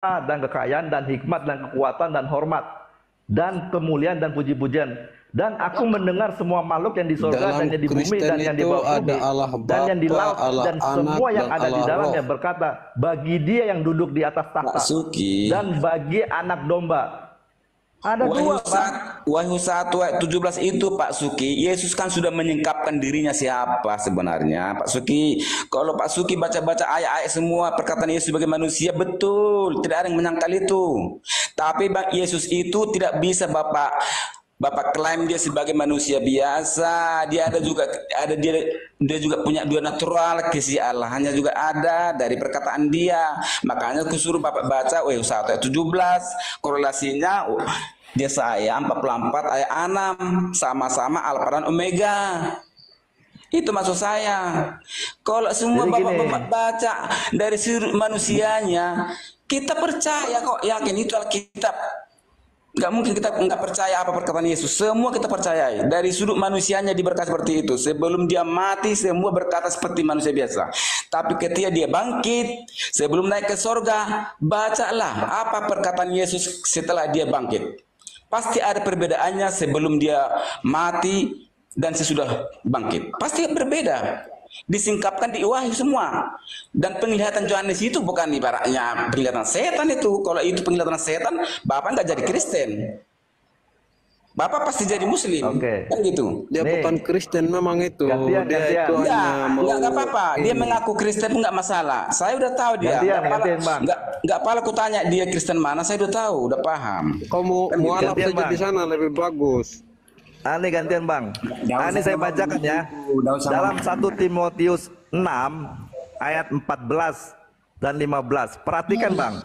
dan kekayaan dan hikmat dan kekuatan dan hormat dan kemuliaan dan puji-pujian. Dan aku mendengar semua makhluk yang di surga dan yang di bumi dan yang di bawah bumi dan yang di laut dan semua yang ada di dalamnya berkata, bagi Dia yang duduk di atas tahta dan bagi Anak Domba. Ada dua, Pak. Wahyu 1 ayat 17 itu, Pak Suki, Yesus kan sudah menyingkapkan dirinya siapa sebenarnya, Pak Suki. Kalau Pak Suki baca-baca ayat-ayat semua perkataan Yesus sebagai manusia, betul, tidak ada yang menyangkal itu. Tapi Bang, Yesus itu tidak bisa Bapak klaim dia sebagai manusia biasa. Dia dia juga punya dua natural, kisi Allah hanya juga ada dari perkataan dia. Makanya aku suruh Bapak baca Wahyu 1 ayat 17, korelasinya dia saya 44 ayat 6 sama-sama Alfa dan Omega. Itu maksud saya. Kalau semua Bapak baca dari sudut manusianya, kita percaya kok, yakin itu Alkitab. Nggak mungkin kita nggak percaya apa perkataan Yesus. Semua kita percayai. Dari sudut manusianya berkata seperti itu. Sebelum dia mati, semua berkata seperti manusia biasa. Tapi ketika dia bangkit, sebelum naik ke sorga, bacalah apa perkataan Yesus setelah dia bangkit. Pasti ada perbedaannya sebelum dia mati dan sesudah bangkit. Pasti berbeda. Disingkapkan di wahyu semua. Dan penglihatan Yohanes itu bukan ibaratnya penglihatan setan itu. Kalau itu penglihatan setan, Bapak nggak jadi Kristen. Bapak pasti jadi Muslim. Kan gitu. Dia bukan Kristen memang itu. Dia itu nggak apa-apa. Dia mengaku Kristen pun nggak masalah. Saya udah tahu dia. Nggak pala aku tanya dia Kristen mana. Saya udah tahu, udah paham. Kamu mualaf saja di sana lebih bagus. Ini gantian Bang. Ini saya bacakan ya. Dalam 1 Timotius 6 ayat 14 dan 15. Perhatikan Bang.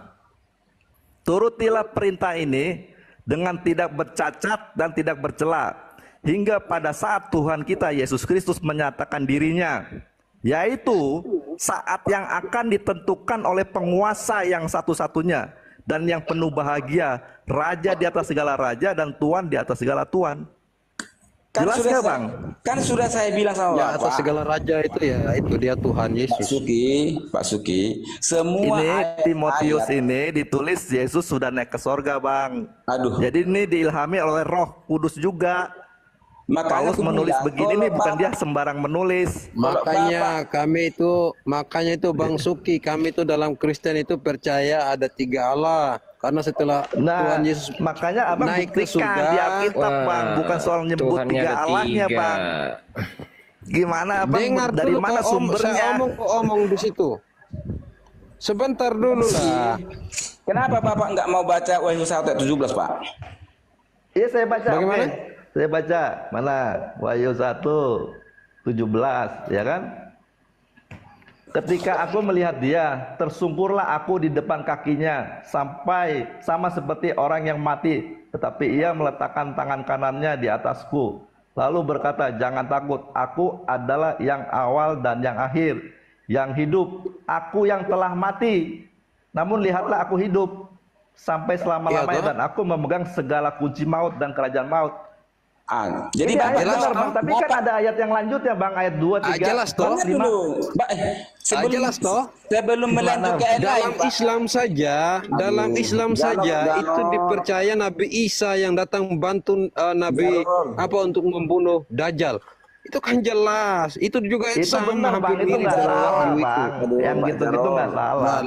Turutilah perintah ini dengan tidak bercacat dan tidak bercela, hingga pada saat Tuhan kita Yesus Kristus menyatakan dirinya, yaitu saat yang akan ditentukan oleh penguasa yang satu-satunya dan yang penuh bahagia, Raja di atas segala raja dan Tuan di atas segala tuan. Jelas nggak Bang? Kan sudah saya bilang sama Bapak. Atas segala raja itu ya, itu dia Tuhan Yesus. Pak Suki, semua ini Timotius ini ditulis Yesus sudah naik ke sorga Bang. Aduh. Jadi ini diilhami oleh Roh Kudus juga. Makanya Paulus menulis begini nih bukan dia sembarang menulis. Makanya itu Bang Suki, kami itu dalam Kristen itu percaya ada 3 Allah. Karena setelah Tuhan Yesus makanya Abang naik ke surga di Alkitab Bang, bukan soal nyebut 3 Allahnya Bang. Gimana Abang? Dengar dari dulu, mana sumbernya? Saya omong di situ. Sebentar dulu lah. Kenapa Bapak nggak mau baca Wahyu 1 ayat 17 Pak? Iya saya baca. Bagaimana? Saya baca mana Wahyu 1:17 ya kan? Ketika aku melihat dia, tersungkurlah aku di depan kakinya, sampai sama seperti orang yang mati. Tetapi ia meletakkan tangan kanannya di atasku, lalu berkata, jangan takut, aku adalah yang awal dan yang akhir, yang hidup. Aku yang telah mati, namun lihatlah aku hidup sampai selama-lamanya, dan aku memegang segala kunci maut dan kerajaan maut. Jadi Bapak jelas Bang, tapi kan ada ayat yang lanjutnya Bang, ayat 2, 3, jelas toh, 5. Jelas toh. Sebelum melanjut ke dalam Islam saja, itu dipercaya Nabi Isa yang datang membantu Nabi untuk membunuh Dajjal. Itu kan jelas. Itu juga itu sama benar Bang, itu nggak salah Bang. Yang gitu-gitu nggak salah.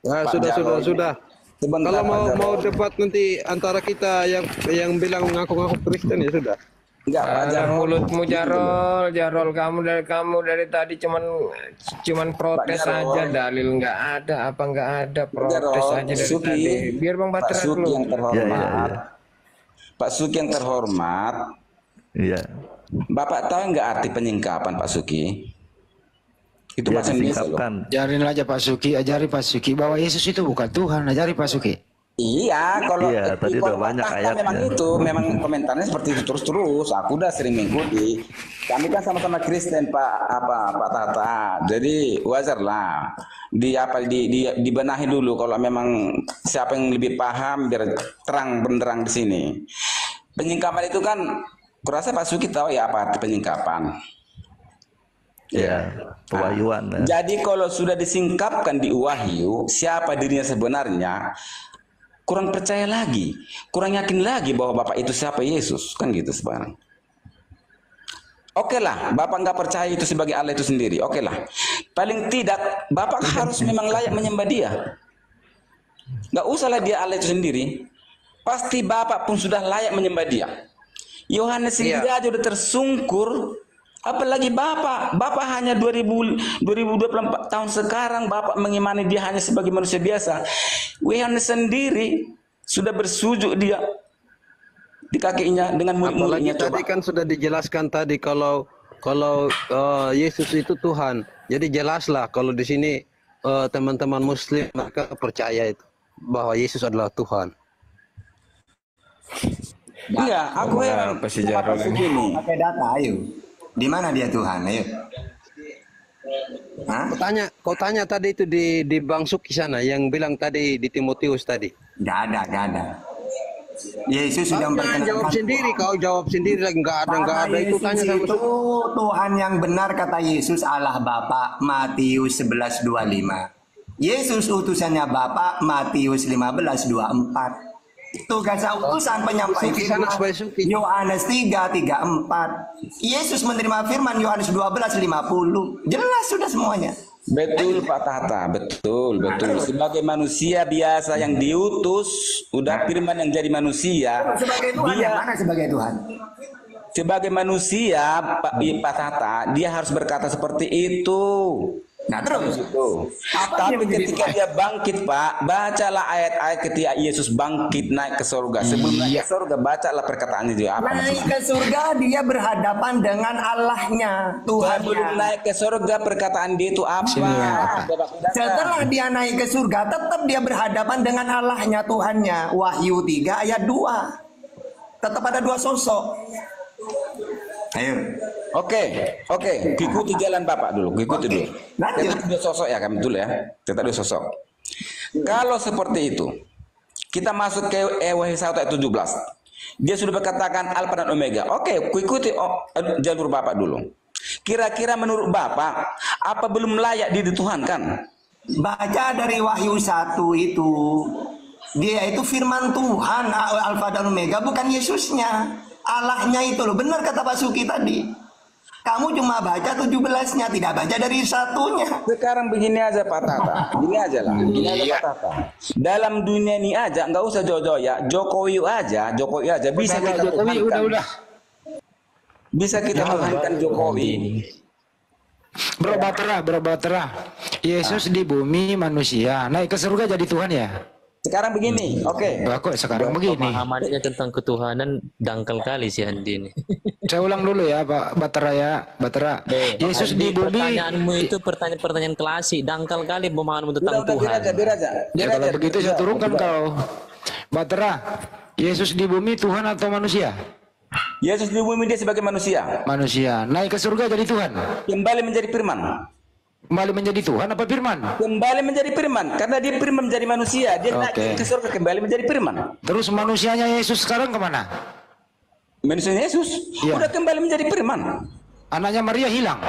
Maksudnya sudah. Kalau mau debat nanti antara kita yang bilang ngaku-ngaku Kristen ya sudah. Enggak, mulutmu Jarol, kamu dari tadi cuman protes aja, dalil nggak ada, nggak ada, protes aja dari tadi. Biar Bang Patra dulu. Pak Suki yang terhormat. Iya. Bapak tahu nggak arti penyingkapan Pak Suki? Itu Ya, macam disingkapkan. Ajarin aja Pak Suki, ajari Pak Suki bahwa Yesus itu bukan Tuhan, ajari Pak Suki. Iya, kalau tadi udah banyak ayatnya. Memang komentarnya seperti itu terus. Aku udah sering mengikuti. Kami kan sama-sama Kristen Pak Tata. Jadi wajar lah. Dibenahi dulu kalau memang siapa yang lebih paham biar terang benderang di sini. Penyingkapan itu kan, kurasa Pak Suki tahu ya apa arti penyingkapan. Ya, pewahyuan. Ya. Jadi kalau sudah disingkapkan di wahyu siapa dirinya sebenarnya, kurang percaya lagi, kurang yakin lagi bahwa Bapak itu siapa Yesus, kan gitu sebenarnya. Oke lah, Bapak nggak percaya itu sebagai Allah itu sendiri. Oke lah, paling tidak Bapak harus memang layak menyembah Dia. Nggak usahlah Dia Allah itu sendiri. Pasti Bapak pun sudah layak menyembah Dia. Yohanes sendiri aja udah tersungkur. Apalagi Bapak hanya 2024 tahun sekarang Bapak mengimani Dia hanya sebagai manusia biasa. Yohanes sendiri sudah bersujud dia di kakinya dengan mulut-mulutnya. Tadi kan sudah dijelaskan tadi kalau Yesus itu Tuhan. Jadi jelaslah kalau di sini teman-teman Muslim mereka percaya itu bahwa Yesus adalah Tuhan. Iya, aku heran. Apa sih Jarol ini? Pakai data, ayo. Di mana dia Tuhan? Ayo. Hah? Kau tanya tadi itu di Bang Suki sana yang bilang tadi di Timotius tadi. Gak ada. Yesus sudah Jawab sendiri, kau jawab sendiri lagi nggak ada itu tanya sama itu Tuhan yang benar kata Yesus Allah Bapa, Matius 11:25. Yesus utusannya Bapa, Matius 15:24. Tugas utusan penyampaian firman Yohanes 3:34. Yesus menerima firman Yohanes 12:50. Jelas sudah semuanya. Betul Pak Tata, betul. Sebagai manusia biasa yang diutus, udah firman yang jadi manusia. Sebagai Tuhan yang mana sebagai Tuhan? Sebagai manusia, Pak Tata, dia harus berkata seperti itu. Nah terus Tapi ketika dia bangkit Pak, bacalah ayat-ayat ketika Yesus bangkit naik ke surga. Sebelum naik ke surga, bacalah perkataannya dia apa. Naik ke surga dia berhadapan dengan Allahnya, Tuhan. Sebelum naik ke surga perkataan dia itu apa? Setelah dia naik ke surga, tetap dia berhadapan dengan Allahnya, Tuhannya. Wahyu 3 ayat 2. Tetap ada dua sosok. Ayo. Oke, ikuti jalan Bapak dulu, ikuti dulu. Kita dua sosok ya, kami dulu ya. Kita dua sosok. Kalau seperti itu, kita masuk ke Wahyu 1 ayat 17. Dia sudah berkatakan Alfa dan Omega. Oke, ikuti jalur Bapak dulu. Kira-kira menurut Bapak, apa belum layak dituhankan? Baca dari Wahyu 1 itu. Dia itu firman Tuhan, Alfa dan Omega, bukan Yesusnya. Allahnya itu loh, benar kata Pak Suki tadi. Kamu cuma baca 17-nya, tidak baca dari satunya. Sekarang begini aja Pak Tata, gini aja lah, Pak Tata. Dalam dunia ini aja, nggak usah jauh-jauh ya, Jokowi aja bisa kita tuhankan. Bisa kita tuhankan Jokowi. Bro Batera, Yesus di bumi manusia, naik ke surga jadi Tuhan ya? Sekarang begini, oke. Kok sekarang begini? Pemahamannya tentang ketuhanan dangkal kali sih Andi ini. Saya ulang dulu ya Pak Batera ya, Batera. Yesus di bumi. Pertanyaanmu itu pertanyaan klasik, dangkal kali pemahamanmu tentang Tuhan. Biar aja. Ya kalau begitu saya turunkan kau. Batera, Yesus di bumi Tuhan atau manusia? Yesus di bumi dia sebagai manusia. Manusia, naik ke surga jadi Tuhan. Kembali menjadi firman. Kembali menjadi Tuhan apa firman? Kembali menjadi firman, karena dia firman menjadi manusia. Dia naik ke surga kembali menjadi firman. Terus manusianya Yesus sekarang kemana? Manusia Yesus udah kembali menjadi firman. Anaknya Maria hilang.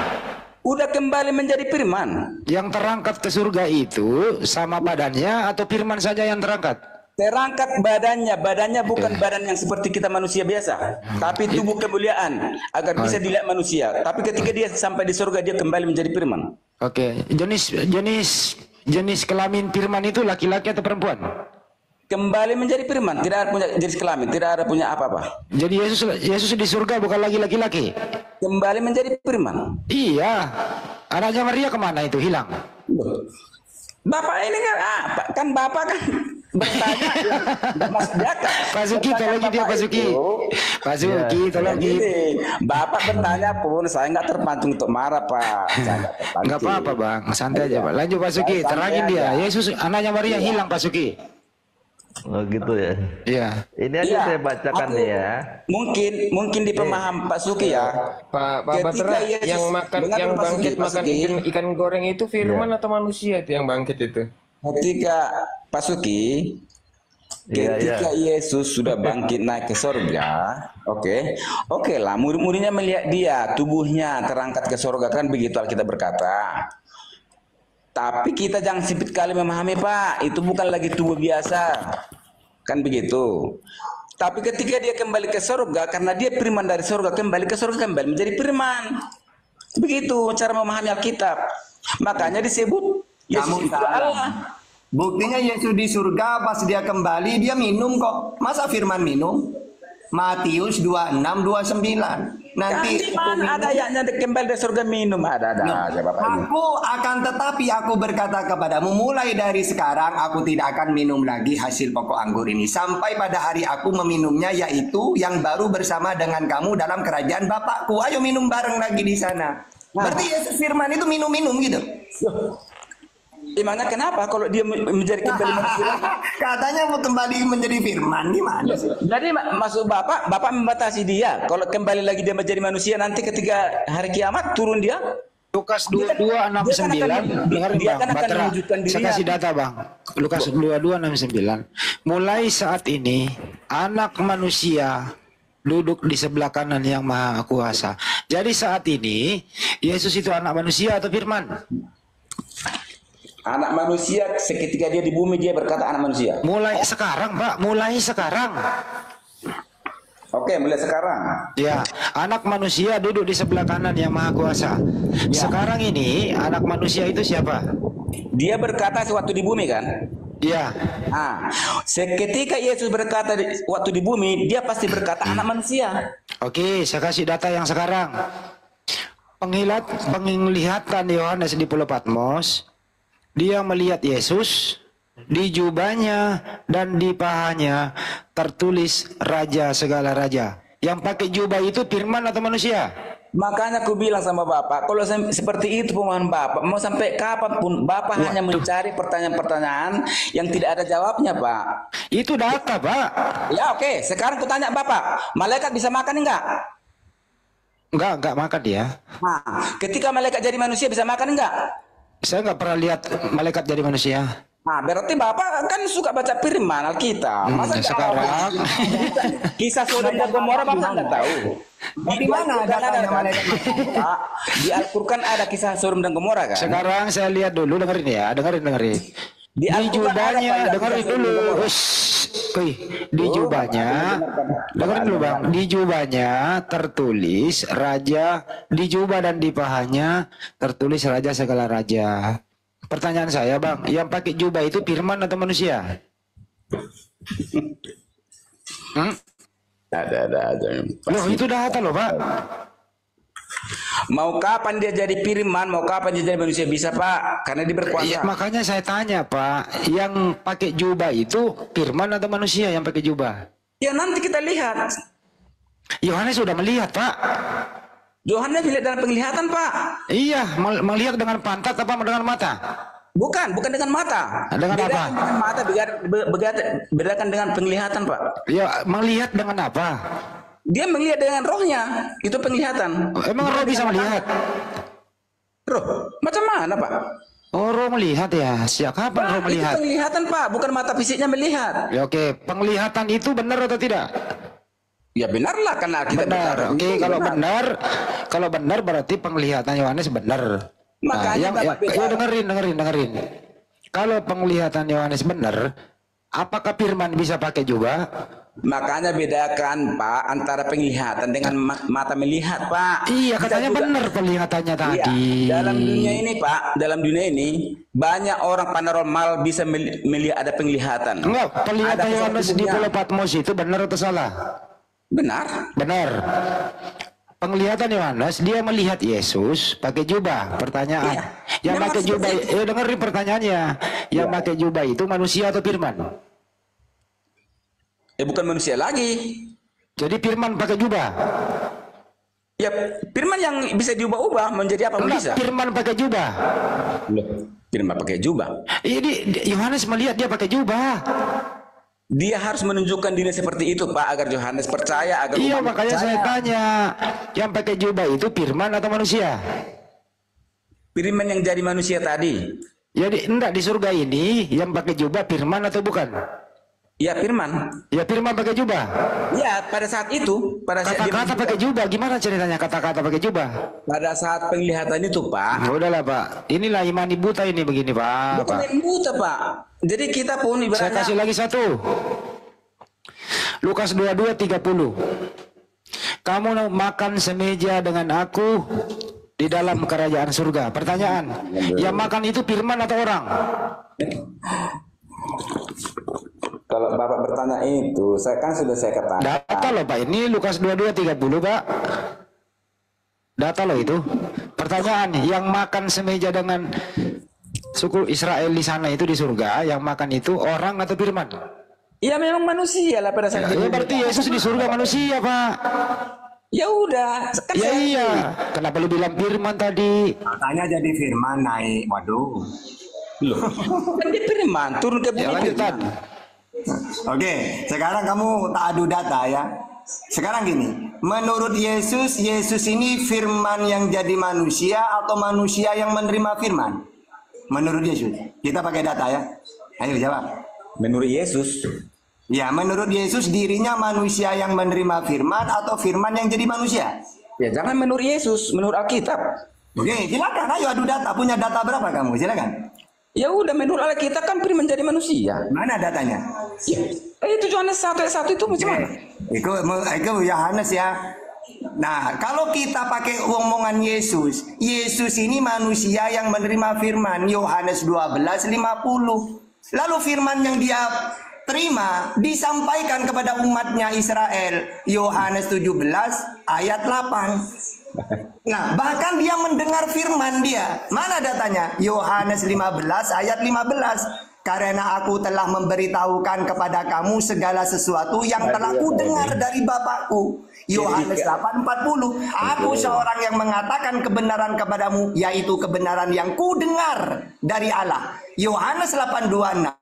Udah kembali menjadi firman. Yang terangkat ke surga itu sama badannya atau firman saja yang terangkat? Terangkat badannya bukan badan yang seperti kita manusia biasa, tapi tubuh kemuliaan agar bisa dilihat manusia. Tapi ketika dia sampai di surga dia kembali menjadi firman. Oke, jenis kelamin firman itu laki-laki atau perempuan? Kembali menjadi firman, tidak ada punya jenis kelamin, tidak ada punya apa-apa. Jadi Yesus di surga bukan lagi laki-laki. Kembali menjadi firman. Iya. Anaknya Maria kemana itu hilang? Bapak ini kan apa? Kan Bapak kan bertanya Pak Suki tolong dia Pak Suki. Pak Suki tolong Bapak bertanya pun saya nggak terpancing untuk marah Pak. Nggak apa-apa Bang, santai aja Pak. Lanjut Pak Suki, terangin dia. Yesus anaknya Maria hilang Pak Suki. Oh gitu ya. Iya. Ini aja saya bacakan nih ya. Mungkin di pemaham Pak Suki ya. Pak Batera yang bangkit makan ikan goreng itu firman atau manusia itu yang bangkit itu? Ketika Pak Suki Ketika Yesus sudah bangkit naik ke surga, oke lah, murid-muridnya melihat dia, tubuhnya terangkat ke surga, kan begitu Alkitab berkata. Tapi kita jangan sempit kali memahami, Pak, itu bukan lagi tubuh biasa, kan begitu. Tapi ketika dia kembali ke surga, karena dia firman dari surga, kembali ke surga, kembali menjadi firman. Begitu cara memahami Alkitab. Makanya disebut Yesus itu Allah. Buktinya Yesus di surga pas dia kembali dia minum kok. Masa firman minum? Matius 26 29. Nanti mana ada ayatnya kembali dari surga minum, ada aja Bapak. Tetapi aku berkata kepadamu, mulai dari sekarang aku tidak akan minum lagi hasil pokok anggur ini sampai pada hari aku meminumnya, yaitu yang baru bersama dengan kamu dalam kerajaan Bapakku. Ayo minum bareng lagi di sana. Berarti Yesus firman itu minum-minum gitu. Emangnya kenapa kalau dia menjadi kembali manusia? Katanya mau kembali menjadi firman, gimana sih? Jadi maksud Bapak membatasi dia. Kalau kembali lagi dia menjadi manusia, nanti ketika hari kiamat turun dia. Lukas 22:69. Dengarin dia Bang, kan akan Batra. mewujudkan Saya dirinya. kasih data Bang. Lukas 22:69. Mulai saat ini anak manusia duduk di sebelah kanan yang maha kuasa. Jadi saat ini Yesus itu anak manusia atau firman? Anak manusia seketika dia di bumi dia berkata anak manusia. Mulai sekarang, Pak. Mulai sekarang. Oke, mulai sekarang. Ya, anak manusia duduk di sebelah kanan yang maha kuasa. Sekarang ini anak manusia itu siapa? Dia berkata sewaktu di bumi kan? Ya. Ah, seketika Yesus berkata waktu di bumi, dia pasti berkata anak manusia. Oke, saya kasih data yang sekarang. Penglihatan Yohanes di Pulau Patmos, dia melihat Yesus, di jubahnya dan di pahanya tertulis Raja segala raja. Yang pakai jubah itu firman atau manusia? Makanya aku bilang sama Bapak, kalau seperti itu pemahaman Bapak, mau sampai kapanpun Bapak hanya mencari pertanyaan-pertanyaan yang tidak ada jawabnya, Pak. Itu data, Pak. Ya oke, sekarang aku tanya Bapak, malaikat bisa makan enggak? Enggak makan dia. Nah, ketika malaikat jadi manusia bisa makan enggak? Saya nggak pernah lihat malaikat jadi manusia. Nah, berarti Bapak kan suka baca firman Alkitab. Masa sekarang kisah Sodom dan Gomora Bapak nggak tahu? Di mana datanya malaikat? Pak, di Al-Qur'an ada kisah Sodom dan Gomora kan? sekarang saya lihat dulu, dengerin ya, dengerin. Di jubahnya, dengerin dulu. Di jubahnya, dengerin dulu Bang. Di jubahnya tertulis raja, di jubah dan di pahanya tertulis Raja segala raja. Pertanyaan saya Bang, yang pakai jubah itu firman atau manusia? Ada aja. Loh itu data loh Pak. Mau kapan dia jadi firman, mau kapan dia jadi manusia bisa Pak, karena dia berkuasa. Ya, makanya saya tanya Pak, yang pakai jubah itu firman atau manusia yang pakai jubah? Ya nanti kita lihat. Yohanes sudah melihat Pak. Yohanes melihat dalam penglihatan Pak. Iya, melihat dengan pantat apa dengan mata? Bukan dengan mata. Dengan apa? Dengan mata, bedakan dengan penglihatan Pak. Ya, melihat dengan apa? Dia melihat dengan rohnya, itu penglihatan. Emang roh bisa melihat? Roh, macam mana Pak? Oh, roh melihat ya. Sejak kapan roh melihat? Itu penglihatan Pak, bukan mata fisiknya melihat. Ya, oke, penglihatan itu benar atau tidak? Ya benarlah karena kita benar. Oke, kalau benar berarti penglihatan Yohanes benar. Makanya dengerin. Kalau penglihatan Yohanes benar, apakah firman bisa pakai jubah? Makanya bedakan Pak antara penglihatan dengan mata melihat Pak. Iya, katanya benar penglihatannya tadi. Iya, dalam dunia ini Pak, dalam dunia ini banyak orang paranormal bisa melihat ada penglihatan. Enggak, penglihatan Yohanes di Pulau Patmos itu benar atau salah? Benar. Penglihatan Yohanes, dia melihat Yesus pakai jubah. Pertanyaan, yang pakai jubah, dengerin pertanyaannya. Yang pakai jubah itu manusia atau firman? Bukan manusia lagi. Jadi firman pakai jubah? Ya, firman yang bisa diubah-ubah menjadi apa? Bisa. Firman pakai jubah. Firman pakai jubah. Ini Yohanes melihat dia pakai jubah. Dia harus menunjukkan diri seperti itu Pak, agar Yohanes percaya, agar iya, makanya percaya. Saya tanya, yang pakai jubah itu firman atau manusia? Firman yang jadi manusia tadi. Jadi enggak, di surga ini yang pakai jubah firman atau bukan? Ya firman. Ya firman pakai jubah. Ya pada saat itu, Kata-kata pakai jubah, gimana ceritanya kata-kata pakai jubah? pada saat penglihatan itu Pak. Ya udahlah Pak, inilah iman buta ini begini Pak. Bukan yang buta Pak. Jadi kita pun Saya ibaratnya. kasih lagi satu. Lukas 22:30. Kamu makan semeja dengan aku di dalam kerajaan surga. Pertanyaan, yang makan itu firman atau orang? Kalau Bapak bertanya itu, saya katakan. Data loh Pak, ini Lukas 22:30 Pak. Data loh itu. Pertanyaan, yang makan semeja dengan suku Israel di sana itu di surga, yang makan itu orang atau firman? Ya memang manusia lah pada saat Ya, itu. berarti Yesus di surga manusia Pak. Ya udah, kan Ya saya- iya, kenapa lu bilang firman tadi? Katanya jadi firman naik. Waduh. Kan dia firman turun ke bumi. Ya lanjut Tad. Oke, sekarang kamu tak adu data ya. Sekarang gini, menurut Yesus, Yesus ini firman yang jadi manusia atau manusia yang menerima firman? Menurut Yesus. Kita pakai data ya. Ayo jawab. Menurut Yesus. Ya, menurut Yesus dirinya manusia yang menerima firman atau firman yang jadi manusia? Ya jangan menurut Yesus, menurut Alkitab. Oke, silakan. Ayo adu data. Punya data berapa kamu? Silakan. Ya udah menurut Alkitab kan firman jadi manusia. Mana datanya? Ya, itu Yohanes 1 ayat 1 itu macam mana? Itu Yohanes ya. Nah, kalau kita pakai omongan Yesus, Yesus ini manusia yang menerima firman, Yohanes 12:50. Lalu firman yang dia terima disampaikan kepada umatnya Israel, Yohanes 17 ayat 8. Nah, bahkan dia mendengar firman dia. Mana datanya? Yohanes 15 ayat 15. Karena aku telah memberitahukan kepada kamu segala sesuatu yang telah kudengar dari Bapakku. Yohanes 8:40. Aku seorang yang mengatakan kebenaran kepadamu, yaitu kebenaran yang kudengar dari Allah. Yohanes 8:26.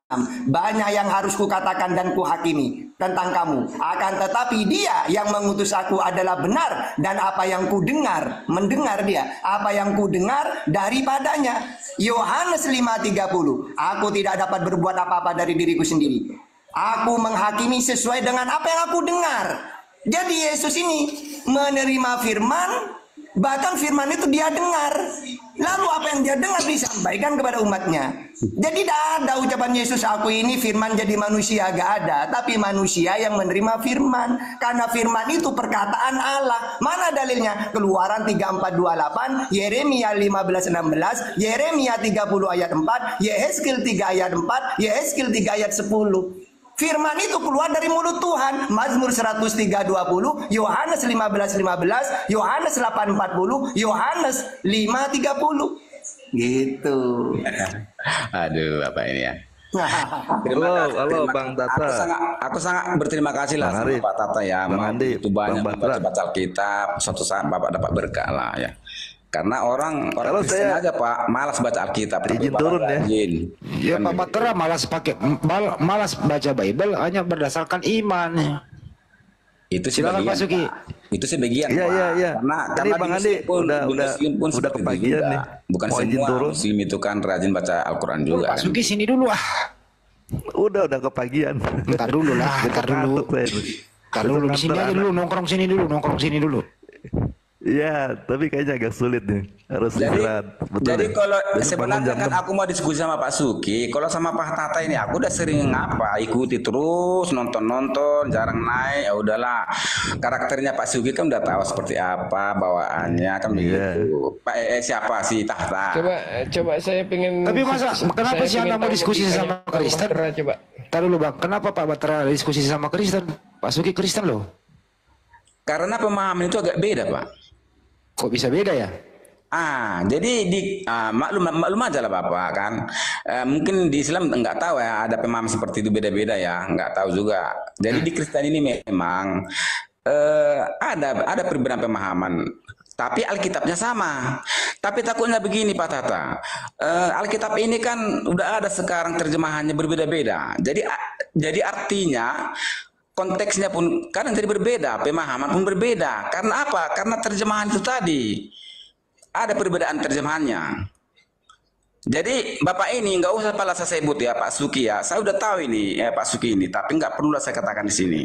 Banyak yang harus kukatakan dan kuhakimi tentang kamu. Akan tetapi dia yang mengutus aku adalah benar. Dan apa yang kudengar, mendengar dia. Apa yang kudengar daripadanya. Yohanes 5:30. Aku tidak dapat berbuat apa-apa dari diriku sendiri. Aku menghakimi sesuai dengan apa yang aku dengar. Jadi Yesus ini menerima firman. Bahkan firman itu dia dengar. Lalu apa yang dia dengar disampaikan kepada umatnya. Jadi tidak ada ucapan Yesus, aku ini firman jadi manusia, gak ada. Tapi manusia yang menerima firman. Karena firman itu perkataan Allah. Mana dalilnya? Keluaran 34:28, Yeremia 15:16, Yeremia 30 ayat 4, Yehezkiel 3 ayat 4, Yehezkiel 3 ayat 10. Firman itu keluar dari mulut Tuhan. Mazmur 103:20, Yohanes 15:15, Yohanes 8:40, Yohanes 5:30. Gitu. Aduh, Bapak ini ya. Halo Bang Tata. Aku sangat berterima kasih lah Bang sama Arif, Pak Tata ya. Bang Andi, Itu banyak Bang Batra. membaca Alkitab. Suatu saat Bapak dapat berkah lah ya. Karena orang Kalau Kristen saya aja Pak malas baca Alkitab. tapi izin Bapak turun ya. rajin. Ya Pak Batra malas baca Bible hanya berdasarkan iman. Itu sih Silakan Pak bagian. Suki. Itu sih bagian. Iya, Pak. iya, iya. Karena Ini Bang di Andi Muslim pun, udah Muslim pun seperti itu kebagian juga. nih. Bukan Mau izin semua turun. Muslim itu kan rajin baca Al-Quran juga. Pak kan. Suki sini dulu ah. Udah kepagian. Bentar dulu lah, bentar dulu. Ngantuk saya nih. Bentar dulu di sini aja dulu, nongkrong sini dulu. Iya, tapi kayaknya agak sulit nih. Harus Jadi, istirahat. Betul jadi ya? kalau Bangun sebenarnya jam kan 6. aku mau diskusi sama Pak Suki, kalau sama Pak Tata ini aku udah sering ikuti terus nonton, jarang naik, ya udahlah. Karakternya Pak Suki kan udah tahu seperti apa bawaannya kan Iya. begitu. Pak siapa sih Tata? Coba saya pengen. Tapi masa kenapa saya sih Anda pengen mau tahu diskusi logikanya sama Bang Kristen? Batra, coba. Ntar dulu Bang, kenapa Pak Batra diskusi sama Kristen? Pak Suki Kristen loh. Karena pemahaman itu agak beda Pak. Kok bisa beda ya? Jadi maklum aja lah Bapak kan. Mungkin di Islam nggak tahu ya ada pemahaman seperti itu beda-beda ya, nggak tahu juga. Jadi di Kristen ini memang ada perbedaan pemahaman. Tapi Alkitabnya sama. Tapi takutnya begini Pak Tata. Alkitab ini kan udah ada sekarang terjemahannya berbeda-beda. Jadi artinya konteksnya pun kadang jadi berbeda, pemahaman pun berbeda. Karena apa? Karena terjemahan itu tadi. Ada perbedaan terjemahannya. Jadi Bapak ini nggak usah pala saya sebut ya Pak Suki ya. Saya udah tahu ini Pak Suki ini, tapi nggak perlulah saya katakan di sini.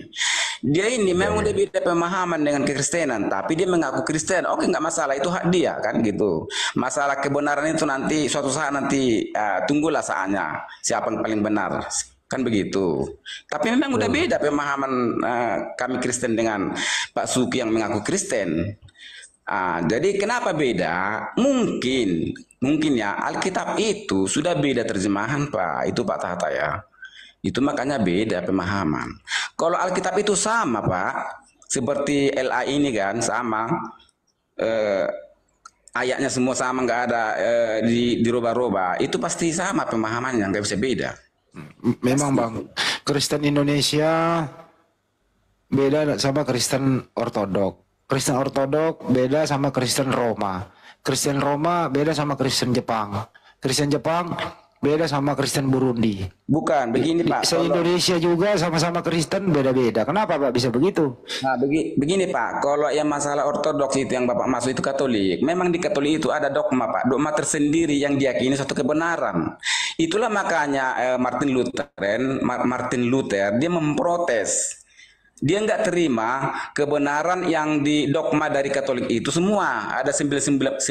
Dia ini memang udah beda pemahaman dengan kekristenan, tapi dia mengaku Kristen. Oke, nggak masalah, itu hak dia kan gitu. Masalah kebenaran itu nanti suatu saat nanti tunggulah saatnya siapa yang paling benar. Kan begitu. Tapi memang udah beda pemahaman kami Kristen dengan Pak Suki yang mengaku Kristen. Jadi kenapa beda? Mungkin ya Alkitab itu sudah beda terjemahan Pak. Itu Pak Tahta ya. Itu makanya beda pemahaman. Kalau Alkitab itu sama Pak, seperti LA ini kan sama, ayatnya semua sama, nggak ada dirubah-rubah. Itu pasti sama pemahamannya, nggak bisa beda. Memang Bang, Kristen Indonesia beda sama Kristen Ortodok. Kristen Ortodok beda sama Kristen Roma. Kristen Roma beda sama Kristen Jepang. Kristen Jepang beda sama Kristen Burundi. Bukan, begini Pak. Se-Indonesia juga sama-sama Kristen beda-beda. Kenapa Pak bisa begitu? Nah, begini Pak, kalau yang masalah ortodoks itu yang Bapak maksud itu Katolik. Memang di Katolik itu ada dogma Pak, dogma tersendiri yang diyakini satu kebenaran. Itulah makanya Martin Luther dia memprotes. Dia nggak terima kebenaran yang di dogma dari Katolik itu semua. Ada 99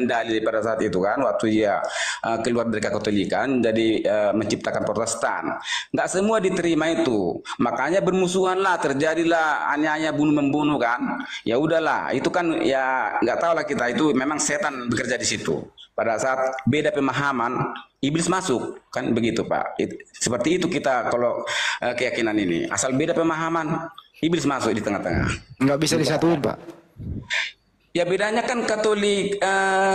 dalil pada saat itu kan, waktu dia keluar dari Katolikan jadi menciptakan Protestan. Nggak semua diterima itu. Makanya bermusuhan lah, terjadilah aniaya bunuh-membunuh kan. Ya udahlah, itu kan ya nggak tahu lah kita, itu memang setan bekerja di situ. Pada saat beda pemahaman, iblis masuk, kan begitu Pak. Seperti itu kita kalau keyakinan ini. Asal beda pemahaman, iblis masuk di tengah-tengah. Nggak bisa disatuin Pak. Ya bedanya kan Katolik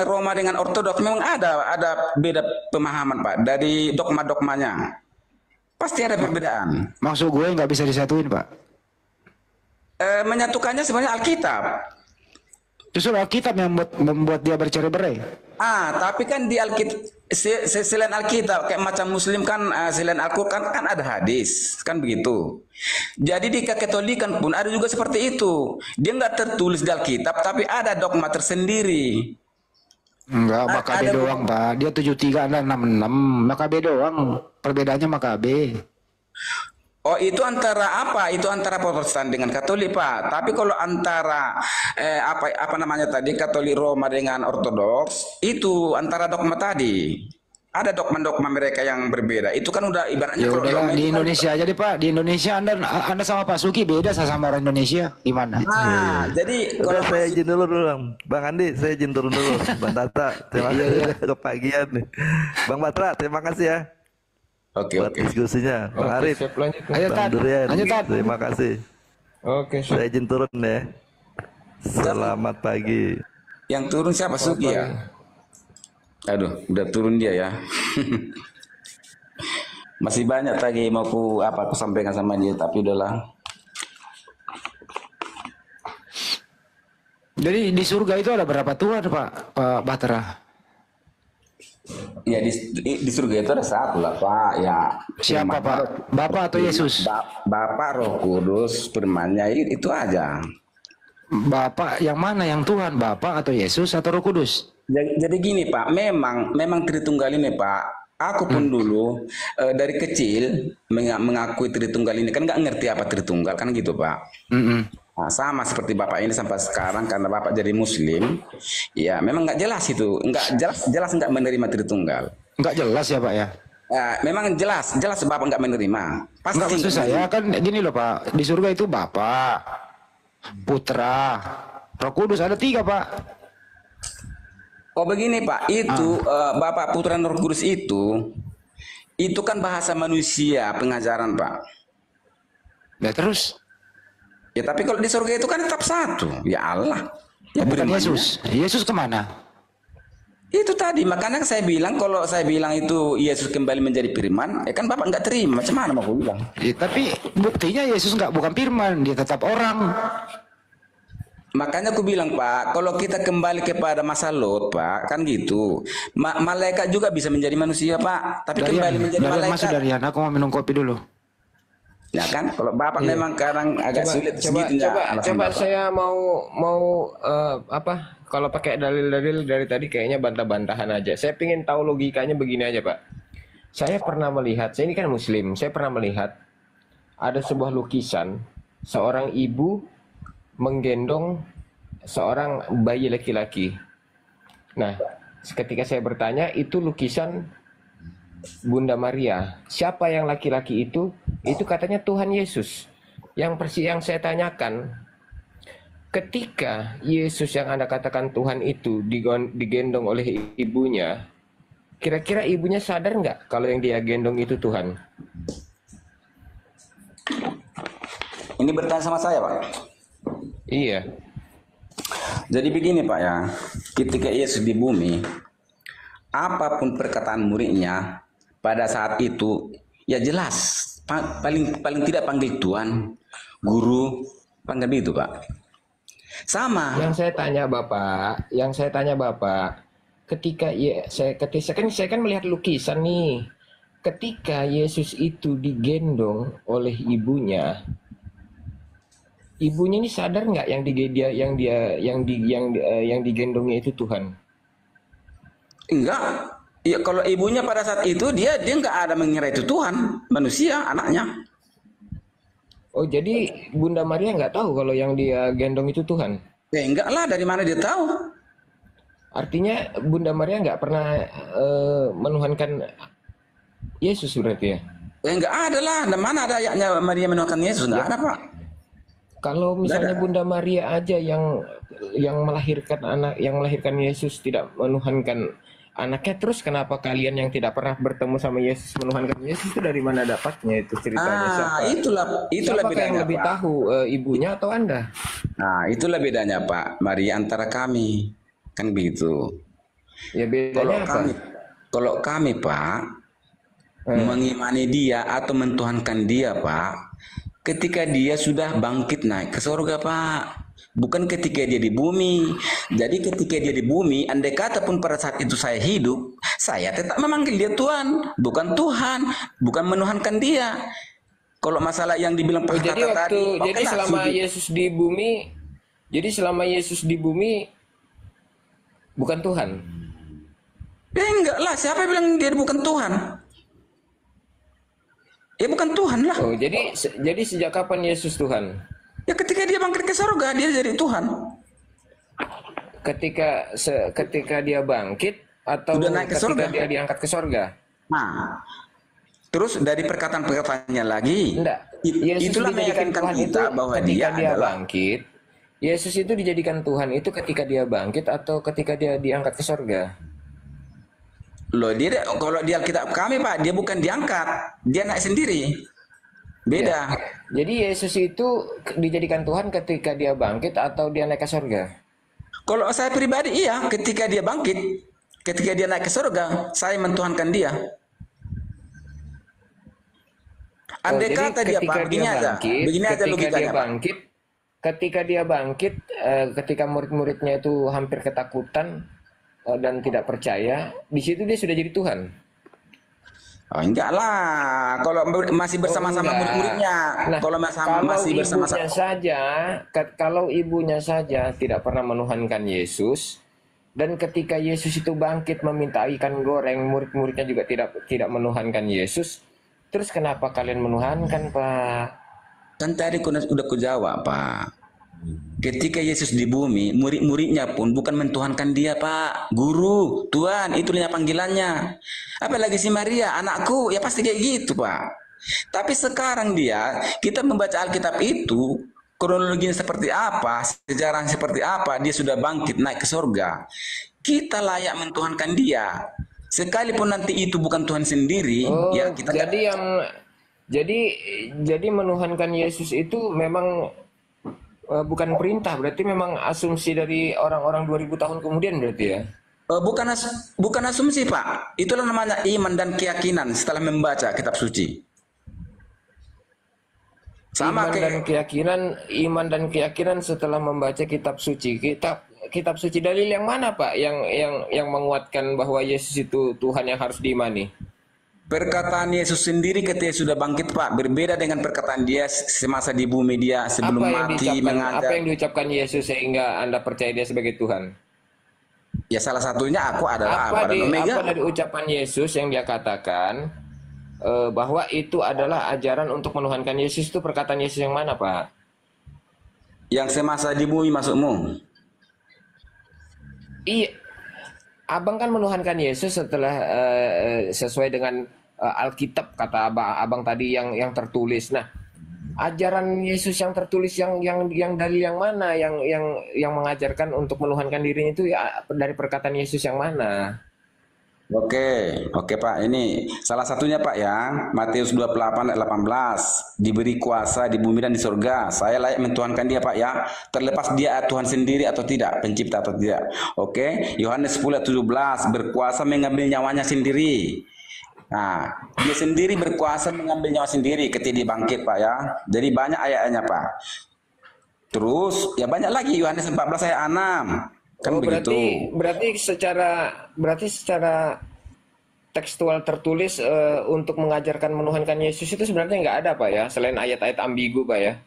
Roma dengan Ortodoks memang ada beda pemahaman Pak. Dari dogma-dogmanya. Pasti ada perbedaan. Maksud gue nggak bisa disatuin Pak. Menyatukannya sebenarnya Alkitab. Justru Alkitab yang membuat dia bercerai-berai. Tapi kan di Alkitab, selain Alkitab kayak macam Muslim kan, selain Al-Quran kan ada hadis, kan begitu. Jadi di Katolikan pun ada juga seperti itu. Dia nggak tertulis di Alkitab, tapi ada dogma tersendiri. Enggak, Makabe doang Pak. Dia 73, Anda 66. Makabe doang. Perbedaannya Makabe. Oh itu antara apa? Itu antara Protestan dengan Katolik Pak. Tapi kalau antara apa namanya tadi Katolik Roma dengan Ortodoks itu antara dogma tadi. Ada dogma-dogma mereka yang berbeda. Itu kan udah ibaratnya Ya kalau udah di Indonesia aja deh Pak. Di Indonesia Anda sama Pak Suki beda sama orang Indonesia. Gimana? Jadi Kalau saya izin dulu Bang Andi, saya izin turun dulu. Bang Tata, terima kasih kepagian nih. Bang Batra, terima kasih ya. Buat diskusinya. Bang Arif, Bang Durian, terima kasih. Oke, saya izin turun ya. Selamat pagi. Yang turun siapa? Suki ya? Aduh, udah turun dia ya. Masih banyak lagi mau aku sampaikan sama dia, tapi udahlah. Jadi di surga itu ada berapa Tuhan Pak Batra? Ya di surga itu ada satu lah Pak. Ya. Siapa Pak? Bapak atau Yesus? Bapak, Roh Kudus, firman-Nya itu aja. Bapak yang mana? Yang Tuhan? Bapak atau Yesus atau Roh Kudus? Jadi gini Pak, memang Tritunggal ini Pak. Aku pun dulu dari kecil mengakui Tritunggal ini, kan nggak ngerti apa Tritunggal kan gitu Pak. Nah, sama seperti Bapak ini sampai sekarang karena Bapak jadi Muslim, ya memang nggak jelas itu, nggak jelas nggak menerima Tritunggal. Nggak jelas ya Pak ya? Memang jelas Bapak nggak menerima. Pasti. Nggak, maksud saya kan gini loh Pak, di surga itu Bapak, Putra, Roh Kudus, ada 3 Pak. Oh begini Pak, itu Bapak, Putra, Roh Kudus itu kan bahasa manusia pengajaran Pak. Ya terus? Ya tapi kalau di surga itu kan tetap satu. Ya Allah. Ya bukan Yesus. Yesus kemana? Itu tadi makanya saya bilang kalau saya bilang itu Yesus kembali menjadi firman, ya kan Bapak nggak terima. Macam mana mau bilang? Ya, tapi buktinya Yesus bukan firman, dia tetap orang. Makanya aku bilang Pak, kalau kita kembali kepada masa Lot Pak, kan gitu. Malaikat juga bisa menjadi manusia Pak, tapi kembali menjadi malaikat. Masuk Darian, aku mau minum kopi dulu. Ya kan, kalau Bapak memang sekarang agak sulit coba saya mau kalau pakai dalil-dalil dari tadi kayaknya bantah-bantahan aja. Saya pingin tahu logikanya begini aja, Pak. Saya pernah melihat, saya ini kan Muslim, saya pernah melihat ada sebuah lukisan seorang ibu menggendong seorang bayi laki-laki. Nah, ketika saya bertanya, itu lukisan Bunda Maria. Siapa yang laki-laki itu? Itu katanya Tuhan Yesus. Yang saya tanyakan, ketika Yesus yang Anda katakan Tuhan itu digendong oleh ibunya, kira-kira ibunya sadar nggak kalau yang dia gendong itu Tuhan? Ini bertanya sama saya, Pak. Iya. Jadi begini, Pak ya. Ketika Yesus di bumi, apapun perkataan muridnya pada saat itu, ya jelas. Paling tidak panggil Tuhan, Guru, panggil itu, Pak. Sama. Yang saya tanya Bapak, ketika saya kan melihat lukisan nih. Ketika Yesus itu digendong oleh ibunya ini sadar nggak yang digendongnya itu Tuhan? Enggak. Ya kalau ibunya pada saat itu dia nggak ada mengira itu Tuhan, manusia, anaknya. Oh, jadi Bunda Maria nggak tahu kalau yang dia gendong itu Tuhan? Ya enggak lah, dari mana dia tahu? Artinya Bunda Maria nggak pernah menuhankan Yesus berarti ya? Ya enggak ada lah, dari mana ada ayatnya Maria menuhankan Yesus? Enggak ada, Pak. Kalau misalnya Bunda Maria aja yang melahirkan Yesus tidak menuhankan anaknya, terus kenapa kalian yang tidak pernah bertemu sama Yesus menuhankan Yesus itu dari mana dapatnya itu ceritanya? Itulah Siapakah bedanya, yang lebih Pak. tahu, ibunya atau Anda? Nah, itulah bedanya, Pak. Maria antara kami. Kan begitu. Ya bedanya apa? Kalau kami, Pak, mengimani dia atau mentuhankan dia, Pak, ketika dia sudah bangkit naik ke surga, Pak. Bukan ketika dia di bumi. Jadi ketika dia di bumi, andai kata pun pada saat itu saya hidup, saya tetap memanggil dia Tuhan, bukan Tuhan, bukan menuhankan dia. Kalau masalah yang dibilang Pak jadi tadi, jadi selama Yesus di bumi bukan Tuhan. Ya enggak lah, siapa yang bilang dia bukan Tuhan? Ya bukan Tuhan lah. Oh, jadi sejak kapan Yesus Tuhan? Ya ketika dia bangkit ke surga, dia jadi Tuhan. Ketika dia bangkit atau Sudah naik ke ketika surga. dia diangkat ke surga? Nah, terus dari perkataan-perkataannya lagi, Enggak. itulah meyakinkan kita bahwa dia adalah bangkit. Yesus itu dijadikan Tuhan itu ketika dia bangkit atau ketika dia diangkat ke surga? loh. Kalau di Alkitab kami, Pak, dia bukan diangkat, dia naik sendiri. Beda. Ya. Jadi Yesus itu dijadikan Tuhan ketika dia bangkit atau dia naik ke surga? Kalau saya pribadi iya, ketika dia bangkit, ketika dia naik ke surga, saya mentuhankan dia. Andai kata dia, Pak, begini aja logikanya, Pak. Ketika dia bangkit, ketika murid-muridnya itu hampir ketakutan dan tidak percaya, di situ dia sudah jadi Tuhan. Oh, enggak lah, kalau masih bersama-sama murid-muridnya, Nah, kalau masih bersama-sama. Kalau ibunya saja tidak pernah menuhankan Yesus, dan ketika Yesus itu bangkit meminta ikan goreng, murid-muridnya juga tidak menuhankan Yesus, terus kenapa kalian menuhankan, Pak? Kan tadi udah kujawab, Pak. Ketika Yesus di bumi, murid-muridnya pun bukan mentuhankan dia, Pak. Guru, Tuhan, itulah panggilannya. Apalagi si Maria, anakku, ya pasti kayak gitu, Pak. Tapi sekarang kita membaca Alkitab itu, kronologinya seperti apa, sejarahnya seperti apa, dia sudah bangkit naik ke surga. Kita layak mentuhankan dia. Sekalipun nanti itu bukan Tuhan sendiri, ya kita jadi menuhankan Yesus itu memang bukan perintah, berarti memang asumsi dari orang-orang 2000 tahun kemudian berarti ya? Bukan asumsi, Pak. Itulah namanya iman dan keyakinan setelah membaca kitab suci. Iman dan keyakinan setelah membaca kitab suci. Kitab suci dalil yang mana, Pak? Yang menguatkan bahwa Yesus itu Tuhan yang harus diimani? Perkataan Yesus sendiri ketika sudah bangkit, Pak, berbeda dengan perkataan dia semasa di bumi dia sebelum mati mengajar. Apa yang diucapkan Yesus sehingga Anda percaya dia sebagai Tuhan? Ya salah satunya aku adalah Apa Alfa dan Omega. apa dari ucapan Yesus yang dia katakan bahwa itu adalah ajaran untuk menuhankan Yesus, itu perkataan Yesus yang mana, Pak? Yang semasa di bumi maksudmu? Iya, abang kan menuhankan Yesus setelah sesuai dengan Alkitab kata abang tadi yang tertulis. Nah, ajaran Yesus yang tertulis yang dalil yang mana yang mengajarkan untuk menuhankan dirinya itu ya dari perkataan Yesus yang mana? Oke Pak, ini salah satunya Pak ya, Matius 28 ayat 18, diberi kuasa di bumi dan di surga, saya layak mentuhankan dia Pak ya, terlepas dia Tuhan sendiri atau tidak, pencipta atau tidak. Oke, Yohanes 10 ayat 17, berkuasa mengambil nyawanya sendiri. Nah, dia sendiri berkuasa mengambil nyawa sendiri ketika dia bangkit Pak ya, jadi banyak ayat-ayatnya Pak. Terus ya banyak lagi, Yohanes 14 ayat 6. Kan Oh, begitu. berarti secara tekstual tertulis untuk mengajarkan menuhankan Yesus itu sebenarnya nggak ada Pak ya, selain ayat-ayat ambigu Pak ya.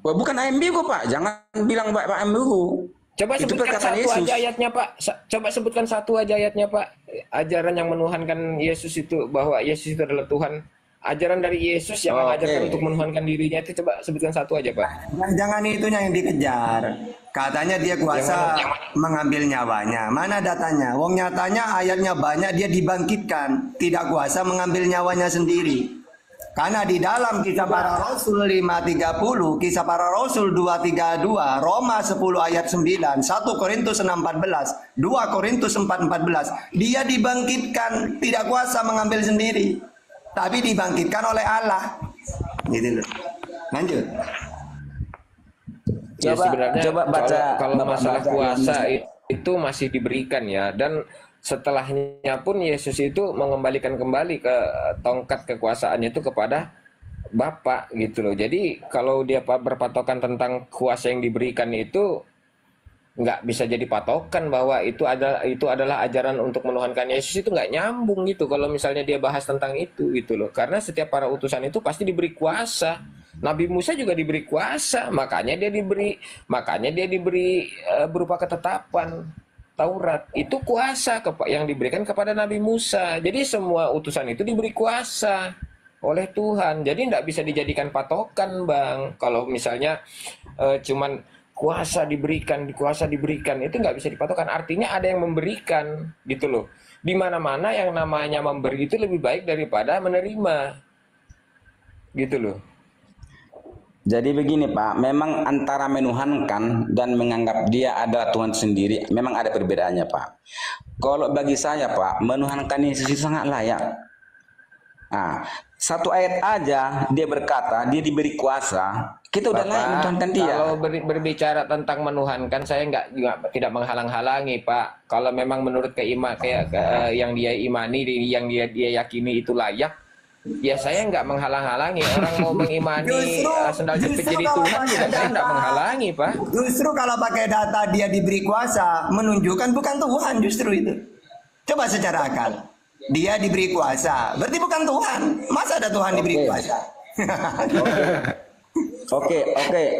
Wah, bukan ambigu Pak, jangan bilang Pak ambigu. Coba Itu sebutkan perkataan satu Yesus. aja ayatnya Pak. Coba sebutkan satu aja ayatnya Pak. Ajaran yang menuhankan Yesus itu, bahwa Yesus itu adalah Tuhan. Ajaran dari Yesus yang mengajarkan untuk menuhankan dirinya itu, coba sebutkan satu aja Pak. Jangan itunya yang dikejar. Katanya dia kuasa mengambil nyawanya. Mana datanya? Wong nyatanya ayatnya banyak, dia dibangkitkan. Tidak kuasa mengambil nyawanya sendiri. Karena di dalam Kisah Para Rasul 5:30, Kisah Para Rasul 2:32, Roma 10 ayat 9, 1 Korintus 6:14, 2 Korintus 4:14, dia dibangkitkan, tidak kuasa mengambil sendiri, tapi dibangkitkan oleh Allah. Gitu loh. Lanjut. Ya, sebenarnya coba baca kalau masalah baca kuasa itu masih diberikan ya, dan setelahnya pun Yesus itu mengembalikan kembali ke tongkat kekuasaannya itu kepada Bapa gitu loh. Jadi kalau dia berpatokan tentang kuasa yang diberikan itu nggak bisa jadi patokan bahwa itu adalah ajaran untuk menuhankan Yesus, itu nggak nyambung gitu kalau misalnya dia bahas tentang itu gitu loh. Karena setiap para utusan itu pasti diberi kuasa. Nabi Musa juga diberi kuasa, makanya dia diberi berupa ketetapan. Taurat itu kuasa yang diberikan kepada Nabi Musa. Jadi semua utusan itu diberi kuasa oleh Tuhan. Jadi tidak bisa dijadikan patokan, Bang. Kalau misalnya cuman kuasa diberikan itu nggak bisa dipatokan. Artinya ada yang memberikan, gitu loh. Di mana-mana yang namanya memberi itu lebih baik daripada menerima, gitu loh. Jadi begini Pak, memang antara menuhankan dan menganggap dia adalah Tuhan sendiri, memang ada perbedaannya Pak. Kalau bagi saya Pak, menuhankan Yesus itu sangat layak. Nah, satu ayat aja dia berkata, dia diberi kuasa, kita udah layak menuhankan dia. Kalau berbicara tentang menuhankan, saya tidak menghalang-halangi Pak. Kalau memang menurut yang dia imani, yang dia yakini itu layak, ya saya nggak menghalang-halangi. Orang mau mengimani sendal jepit jadi Tuhan juga saya nggak menghalangi Pak. Justru kalau pakai data dia diberi kuasa, menunjukkan bukan Tuhan justru itu. Coba secara akal. Dia diberi kuasa, berarti bukan Tuhan. Masa ada Tuhan diberi kuasa? Oke.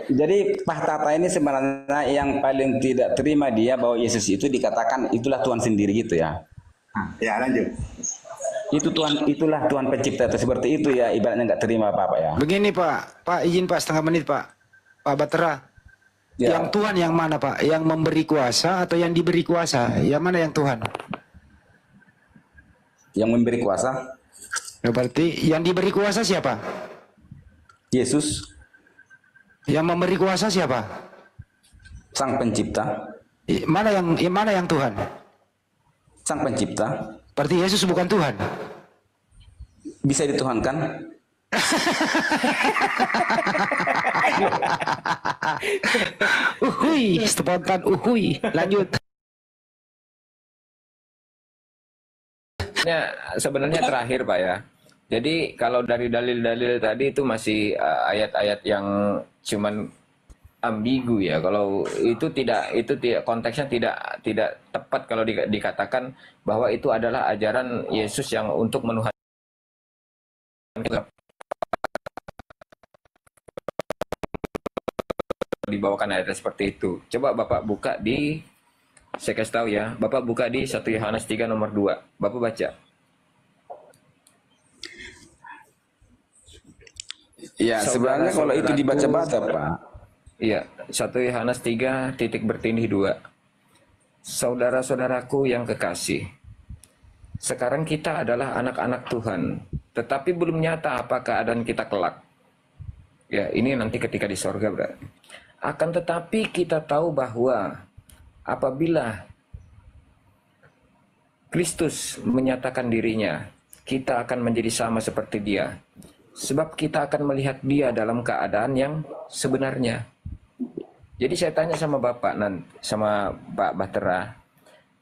Jadi Pak Tata ini sebenarnya yang paling tidak terima dia bahwa Yesus itu dikatakan itulah Tuhan sendiri gitu ya. Ya lanjut. Itulah Tuhan pencipta atau seperti itu ya, ibaratnya nggak terima apa-apa ya. Begini Pak izin Pak setengah menit Pak Batera. Ya. Yang Tuhan yang mana Pak? Yang memberi kuasa atau yang diberi kuasa? Yang mana yang Tuhan? Yang memberi kuasa? Ya, berarti yang diberi kuasa siapa? Yesus. Yang memberi kuasa siapa? Sang pencipta. Mana yang Tuhan? Sang pencipta. Berarti Yesus bukan Tuhan. Bisa dituhankan? Spontan lanjut. Sebenarnya terakhir Pak ya. Jadi kalau dari dalil-dalil tadi itu masih ayat-ayat yang cuman ambigu ya. Kalau itu tidak konteksnya tidak tepat kalau dikatakan bahwa itu adalah ajaran Yesus yang untuk menuhankan, dibawakan ayat seperti itu. Coba Bapak buka di Saya kasih tahu ya, Bapak buka di 1 Yohanes 3 nomor 2. Bapak baca. Ya, sebenarnya kalau itu dibaca-baca, Pak. Iya, 1 Yohanes 3 titik bertindih 2. Saudara-saudaraku yang kekasih, sekarang kita adalah anak-anak Tuhan, tetapi belum nyata apa keadaan kita kelak. Ya, ini nanti ketika di sorga berarti. Akan tetapi kita tahu bahwa apabila Kristus menyatakan dirinya, kita akan menjadi sama seperti Dia. Sebab kita akan melihat Dia dalam keadaan yang sebenarnya. Jadi saya tanya sama Bapak, sama Pak Bahtera,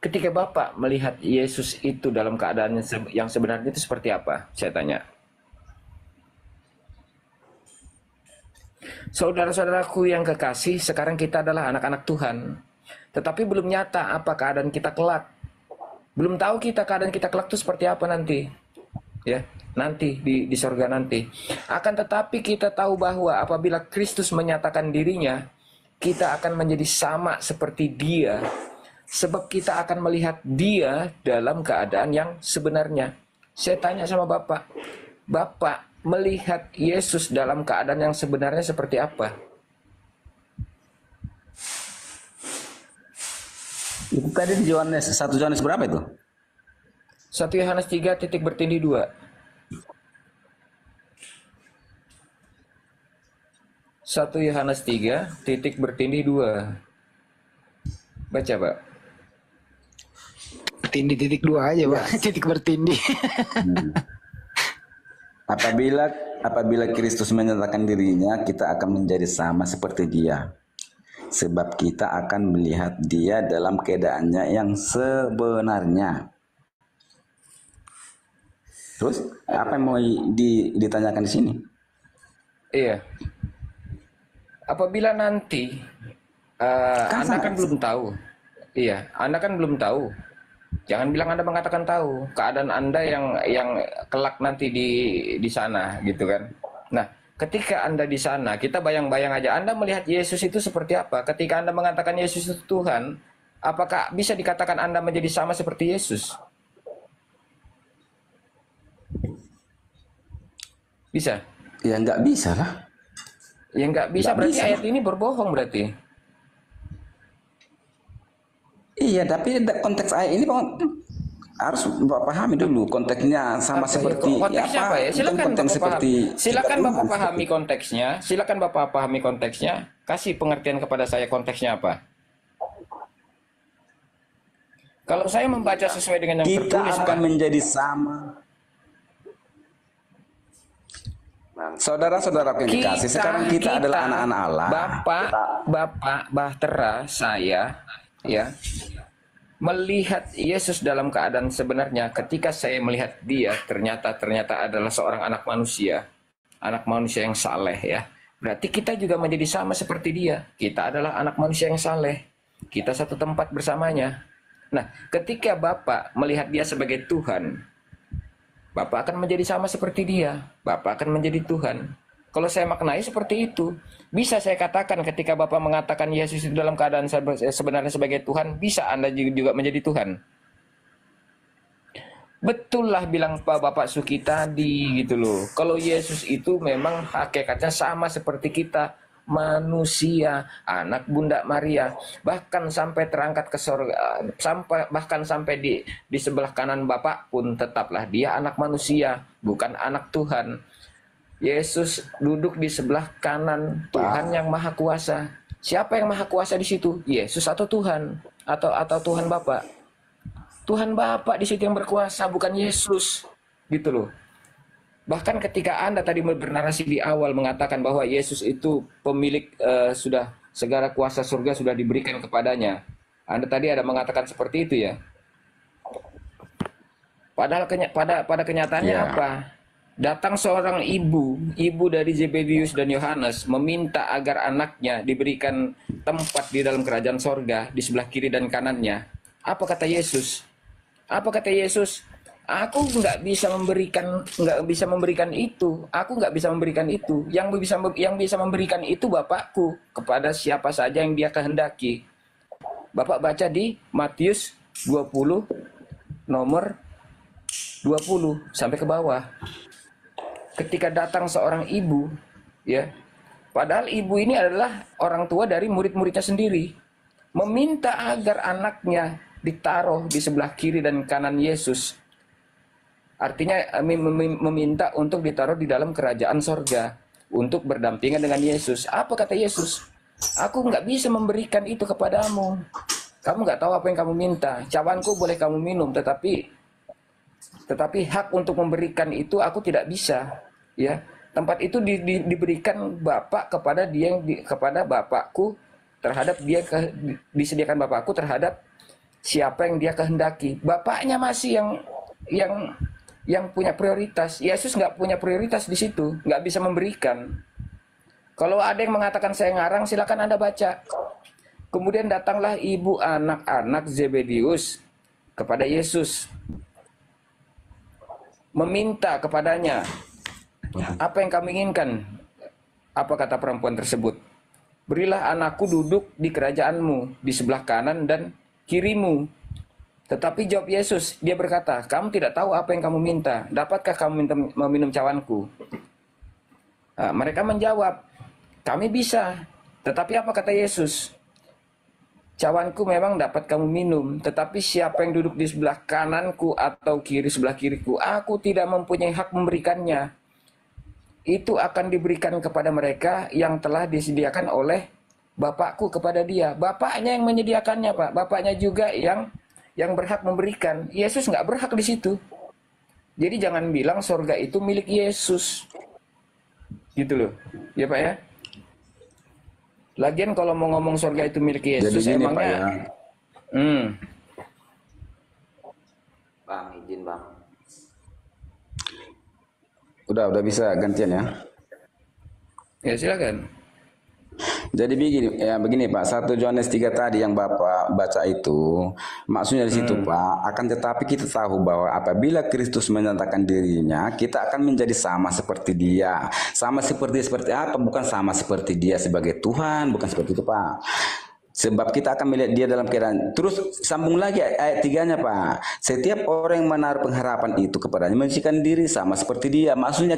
ketika Bapak melihat Yesus itu dalam keadaan yang sebenarnya itu seperti apa? Saya tanya. Saudara-saudaraku yang kekasih, sekarang kita adalah anak-anak Tuhan. Tetapi belum nyata apa keadaan kita kelak. Belum tahu kita keadaan kita kelak itu seperti apa nanti. Ya, nanti di sorga nanti. Akan tetapi kita tahu bahwa apabila Kristus menyatakan dirinya, kita akan menjadi sama seperti Dia. Sebab kita akan melihat Dia dalam keadaan yang sebenarnya. Saya tanya sama Bapak, Bapak melihat Yesus dalam keadaan yang sebenarnya seperti apa? Itu tadi di Yohanes 1 Yohanes berapa itu? 1 Yohanes 3 titik bertindih 2. 1 Yohanes 3 titik bertindih 2. Baca, Pak. Bertindih titik 2 aja, Pak. Titik bertindih. Apabila Kristus menyatakan dirinya, kita akan menjadi sama seperti Dia. Sebab kita akan melihat Dia dalam keadaannya yang sebenarnya. Terus apa yang mau ditanyakan di sini? Iya. Apabila nanti Anda kan belum tahu. Iya, Anda kan belum tahu. Jangan bilang Anda mengatakan tahu keadaan Anda yang kelak nanti di sana gitu kan. Nah, ketika Anda di sana, kita bayang-bayang aja Anda melihat Yesus itu seperti apa. Ketika Anda mengatakan Yesus itu Tuhan, apakah bisa dikatakan Anda menjadi sama seperti Yesus? Bisa? Ya nggak bisa lah. Ya nggak bisa, berarti bisa. Ayat ini berbohong berarti. Iya, tapi konteks ayat ini harus Bapak pahami dulu konteksnya sama seperti konteksnya apa ya? Silakan Bapak seperti silakan Bapak pahami konteksnya. Silakan Bapak pahami konteksnya. Kasih pengertian kepada saya konteksnya apa. Kalau saya membaca sesuai dengan yang kita tertulis akan menjadi sama. Saudara-saudara yang dikasih, sekarang kita adalah anak-anak Allah. Bapak Bahtera, saya ya melihat Yesus dalam keadaan sebenarnya. Ketika saya melihat Dia, ternyata adalah seorang anak manusia yang saleh ya. Berarti kita juga menjadi sama seperti Dia. Kita adalah anak manusia yang saleh. Kita satu tempat bersamanya. Nah, ketika Bapak melihat Dia sebagai Tuhan, Bapak akan menjadi sama seperti Dia. Bapak akan menjadi Tuhan. Kalau saya maknai seperti itu, bisa saya katakan ketika Bapak mengatakan Yesus itu dalam keadaan sebenarnya sebagai Tuhan, bisa Anda juga menjadi Tuhan. Betul lah bilang Pak Bapak Suki tadi gitu loh. Kalau Yesus itu memang hakikatnya sama seperti kita, manusia, anak Bunda Maria, bahkan sampai terangkat ke surga, bahkan sampai di sebelah kanan Bapak pun tetaplah Dia anak manusia, bukan anak Tuhan. Yesus duduk di sebelah kanan Tuhan yang Maha Kuasa. Siapa yang Maha Kuasa di situ? Yesus atau Tuhan atau Tuhan Bapa? Tuhan Bapa di situ yang berkuasa, bukan Yesus. Gitu loh. Bahkan ketika Anda tadi bernarasi di awal mengatakan bahwa Yesus itu pemilik sudah segala kuasa surga sudah diberikan kepadanya. Anda tadi ada mengatakan seperti itu ya. Padahal pada kenyataannya apa? Datang seorang ibu dari Zebedius dan Yohanes meminta agar anaknya diberikan tempat di dalam kerajaan sorga di sebelah kiri dan kanannya. Apa kata Yesus? Aku nggak bisa memberikan itu. Aku nggak bisa memberikan itu. Yang bisa memberikan itu Bapakku kepada siapa saja yang Dia kehendaki. Bapak baca di Matius 20 nomor 20 sampai ke bawah. Ketika datang seorang ibu, ya, padahal ibu ini adalah orang tua dari murid-muridnya sendiri, meminta agar anaknya ditaruh di sebelah kiri dan kanan Yesus. Artinya meminta untuk ditaruh di dalam kerajaan sorga untuk berdampingan dengan Yesus. Apa kata Yesus? Aku nggak bisa memberikan itu kepadamu. Kamu nggak tahu apa yang kamu minta. Cawanku boleh kamu minum, tetapi hak untuk memberikan itu aku tidak bisa. Ya, tempat itu diberikan Bapak kepada dia kepada Bapakku terhadap dia disediakan Bapakku terhadap siapa yang dia kehendaki. Bapaknya masih yang punya prioritas. Yesus nggak punya prioritas di situ, nggak bisa memberikan. Kalau ada yang mengatakan saya ngarang, silakan Anda baca. Kemudian datanglah ibu anak-anak Zebedius kepada Yesus, meminta kepadanya, apa yang kamu inginkan? Apa kata perempuan tersebut? Berilah anakku duduk di kerajaanmu, di sebelah kanan dan kirimu. Tetapi jawab Yesus, dia berkata, kamu tidak tahu apa yang kamu minta. Dapatkah kamu meminum cawanku? Nah, mereka menjawab, kami bisa. Tetapi apa kata Yesus? Cawanku memang dapat kamu minum, tetapi siapa yang duduk di sebelah kananku atau sebelah kiriku, aku tidak mempunyai hak memberikannya. Itu akan diberikan kepada mereka yang telah disediakan oleh Bapakku kepada dia. Bapaknya yang menyediakannya, Pak. Bapaknya juga yang berhak memberikan. Yesus nggak berhak di situ. Jadi jangan bilang sorga itu milik Yesus. Gitu loh. Ya Pak ya? Lagian kalau mau ngomong surga itu milik Yesus, Jadi gini, emangnya... Pak, ya. Bang, izin bang. Udah bisa gantian ya. Ya silakan. Jadi begini Pak, 1 Yohanes 3 tadi yang Bapak baca itu, maksudnya di situ Pak, akan tetapi kita tahu bahwa apabila Kristus menyatakan dirinya, kita akan menjadi sama seperti dia. Sama seperti apa? Bukan sama seperti dia sebagai Tuhan, bukan seperti itu Pak. Sebab kita akan melihat dia dalam keadaan. Terus sambung lagi ayat 3-nya Pak. Setiap orang yang menaruh pengharapan itu kepadanya mensucikan diri sama seperti dia. Maksudnya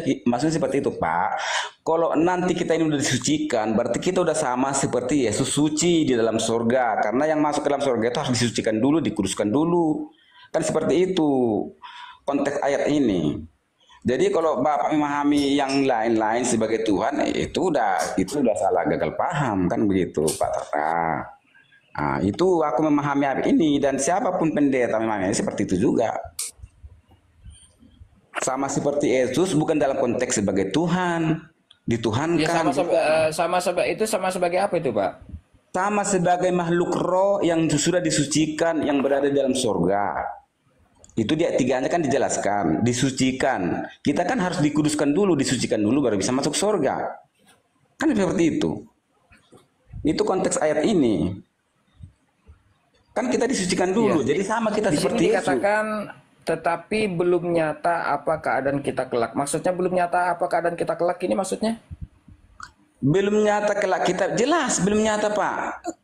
seperti itu Pak. Kalau nanti kita ini udah disucikan, berarti kita udah sama seperti Yesus suci di dalam surga. Karena yang masuk ke dalam surga itu harus disucikan dulu, dikuduskan dulu. Kan seperti itu konteks ayat ini. Jadi kalau Bapak memahami yang lain-lain sebagai Tuhan, itu udah salah, gagal paham kan begitu Pak Tata. Nah, itu aku memahami ayat ini, dan siapapun pendeta memahami seperti itu juga. Sama seperti Yesus, bukan dalam konteks sebagai Tuhan, dituhankan. Ya, sama sebagai apa itu Pak? Sama sebagai makhluk roh yang sudah disucikan, yang berada dalam surga. Itu dia 3-nya kan dijelaskan, disucikan. Kita kan harus dikuduskan dulu, disucikan dulu baru bisa masuk surga. Kan seperti itu. Itu konteks ayat ini. Kan kita disucikan dulu, jadi sama kita Di seperti sini Yesus. dikatakan tetapi belum nyata apa keadaan kita kelak. Maksudnya belum nyata apa keadaan kita kelak ini maksudnya? Belum nyata kelak kita, jelas belum nyata Pak.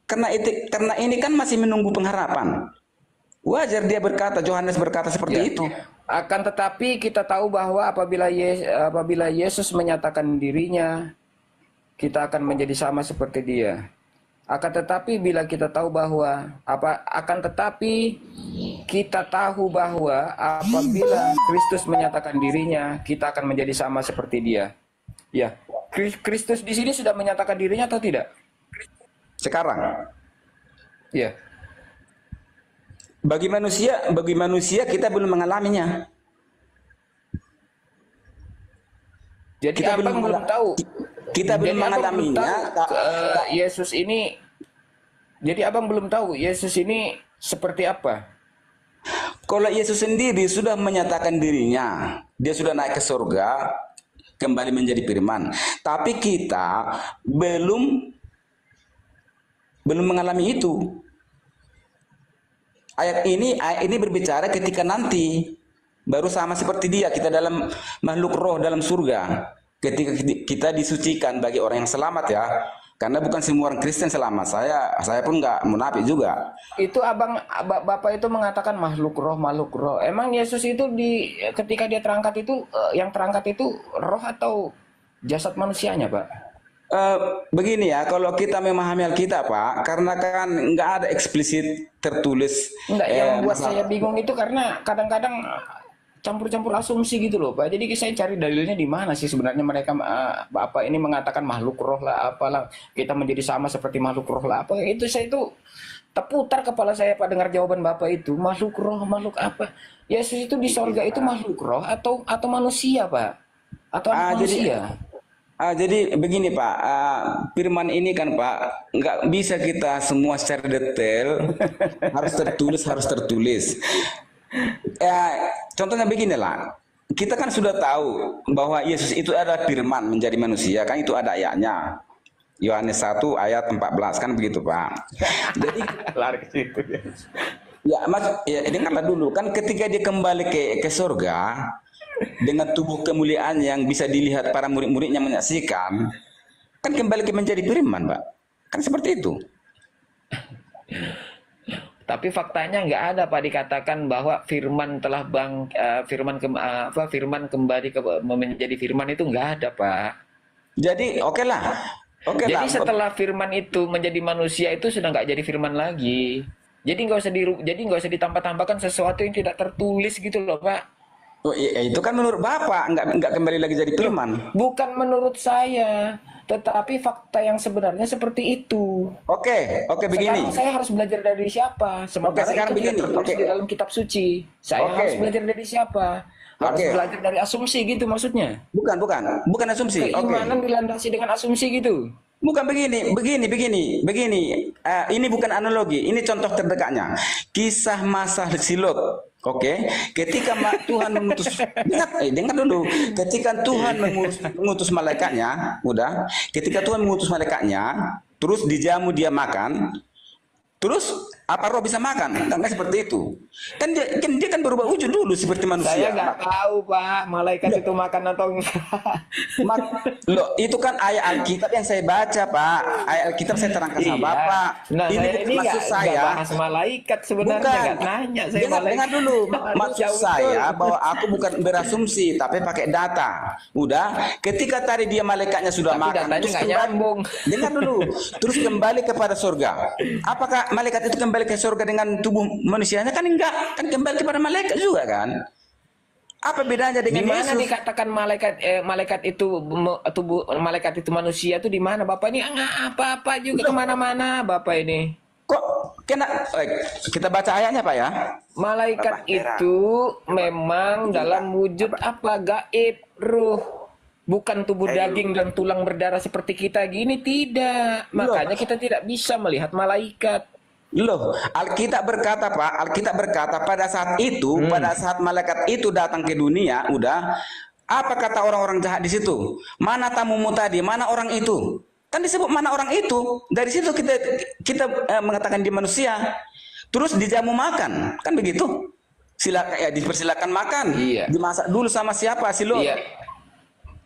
Karena ini kan masih menunggu pengharapan. Wajar dia berkata, Yohanes berkata seperti itu. Akan tetapi kita tahu bahwa apabila Yesus menyatakan dirinya, kita akan menjadi sama seperti dia. Akan tetapi kita tahu bahwa apabila Kristus menyatakan dirinya, kita akan menjadi sama seperti dia. Ya, Kristus di sini sudah menyatakan dirinya atau tidak? Sekarang. Ya. Bagi manusia kita belum mengalaminya. Jadi Kita abang belum tahu. Kita belum mengalaminya. Yesus ini. Jadi abang belum tahu Yesus ini seperti apa. Kalau Yesus sendiri sudah menyatakan dirinya, dia sudah naik ke surga, kembali menjadi firman. Tapi kita belum mengalami itu. Ayat ini berbicara ketika nanti baru sama seperti dia, kita dalam makhluk roh dalam surga. Ketika kita disucikan bagi orang yang selamat ya. Karena bukan semua orang Kristen selama saya pun nggak munafik juga. Itu Bapak itu mengatakan makhluk roh, makhluk roh. Emang Yesus itu ketika dia terangkat itu, yang terangkat itu roh atau jasad manusianya, Pak? Begini ya, kalau kita memahami Alkitab, Pak, karena kan nggak ada eksplisit tertulis. Enggak, yang buat saya bingung itu karena kadang-kadang campur-campur asumsi gitu loh, Pak. Jadi saya cari dalilnya di mana sih sebenarnya mereka Bapak ini mengatakan makhluk roh lah, apalah kita menjadi sama seperti makhluk roh lah, apa itu saya itu terputar kepala saya, Pak, dengar jawaban Bapak itu makhluk roh, makhluk apa? Yesus itu di sorga itu makhluk roh atau manusia, Pak? Atau manusia? Jadi begini Pak, firman ini kan Pak, nggak bisa kita semua secara detail, harus tertulis. Contohnya beginilah, kita kan sudah tahu bahwa Yesus itu adalah firman menjadi manusia, kan itu ada ayatnya. Yohanes 1 ayat 14 kan begitu Pak. Jadi lari ke situ ya. Dengarlah dulu, kan ketika dia kembali ke surga dengan tubuh kemuliaan yang bisa dilihat para murid-muridnya menyaksikan, kan kembali menjadi firman Pak, kan seperti itu. Tapi faktanya nggak ada Pak dikatakan bahwa firman telah firman kembali menjadi firman, itu nggak ada Pak. Jadi oke lah. Jadi setelah firman itu menjadi manusia itu sudah nggak jadi firman lagi. Jadi nggak usah ditambah-tambahkan sesuatu yang tidak tertulis gitu loh Pak. Oh, itu kan menurut Bapak nggak kembali lagi jadi firman. Bukan menurut saya, tetapi fakta yang sebenarnya seperti itu. Oke, begini. Sekarang saya harus belajar dari siapa? Sementara sekarang itu begini. tidak tertulis di dalam kitab suci. Saya harus belajar dari siapa? Harus belajar dari asumsi gitu maksudnya? Bukan asumsi. Keimanan dilandasi dengan asumsi gitu. Bukan begini. Ini bukan analogi, ini contoh terdekatnya. Kisah masa Silot. Oke, ketika Tuhan mengutus, dengar dulu. Ketika Tuhan mengutus malaikatnya, ketika Tuhan mengutus malaikatnya, terus dijamu dia makan, terus apa roh bisa makan? Kan seperti itu. Kan dia kan berubah wujud dulu seperti manusia. Saya nggak tahu Pak, malaikat itu makan atau enggak. Loh, itu kan ayat Alkitab yang saya baca Pak. Ayat Alkitab saya terangkan sama Bapak. Nah, ini maksud saya bahas malaikat sebenarnya, nggak nanya saya malaikat. Dengar dulu, maksud saya bahwa aku bukan berasumsi tapi pakai data. Ketika tadi dia malaikatnya sudah tapi makan, datanya nggak nyambung. Dengar dulu, terus kembali kepada surga. Apakah malaikat itu kembali ke surga dengan tubuh manusianya? Kan enggak, kan kembali kepada malaikat juga kan. Apa bedanya dengan Yesus? Di mana Yesus? dikatakan malaikat itu manusia itu di mana? Bapak ini enggak apa-apa juga kemana-mana Bapak ini. Kok kita baca ayatnya Pak ya? Malaikat itu memang dalam wujud apa? Gaib, ruh. Bukan tubuh daging dan tulang berdarah seperti kita gini, tidak. Makanya kita tidak bisa melihat malaikat. Loh, Alkitab berkata Pak, pada saat itu, pada saat malaikat itu datang ke dunia, apa kata orang-orang jahat di situ? Mana tamumu tadi? Mana orang itu? Kan disebut mana orang itu. Dari situ kita mengatakan dia manusia. Terus dijamu makan, kan begitu? Dipersilakan makan. Iya. Dimasak dulu sama siapa sih lo? Iya.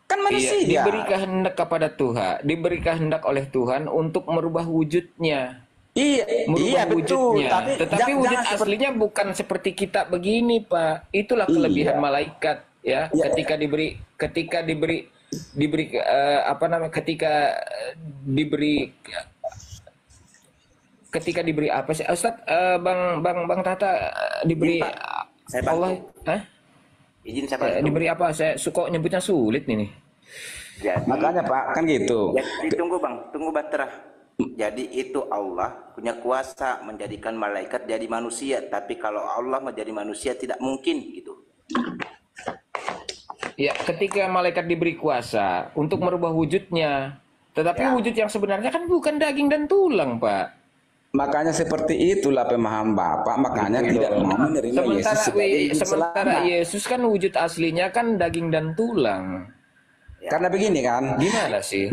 Kan manusia. Iya, diberi kehendak kepada Tuhan, diberi kehendak oleh Tuhan untuk merubah wujudnya. Iya betul. Tetapi wujud aslinya bukan seperti kita begini, Pak. Itulah kelebihan malaikat, ya. Ketika diberi apa sih, Ustaz? Bang Tata diberi Saya Allah, izin saya bantu. diberi apa? Saya suka nyebutnya sulit nih. Jadi, makanya Pak, kan gitu. Jadi tunggu Batra. Jadi itu Allah punya kuasa menjadikan malaikat jadi manusia, tapi kalau Allah menjadi manusia tidak mungkin gitu. Ya, ketika malaikat diberi kuasa untuk merubah wujudnya, tetapi wujud yang sebenarnya kan bukan daging dan tulang, Pak. Makanya seperti itulah pemahaman Bapak, makanya tidak mau menerima Yesus sebagai sementara Yesus kan wujud aslinya kan daging dan tulang. Karena begini kan, gimana sih?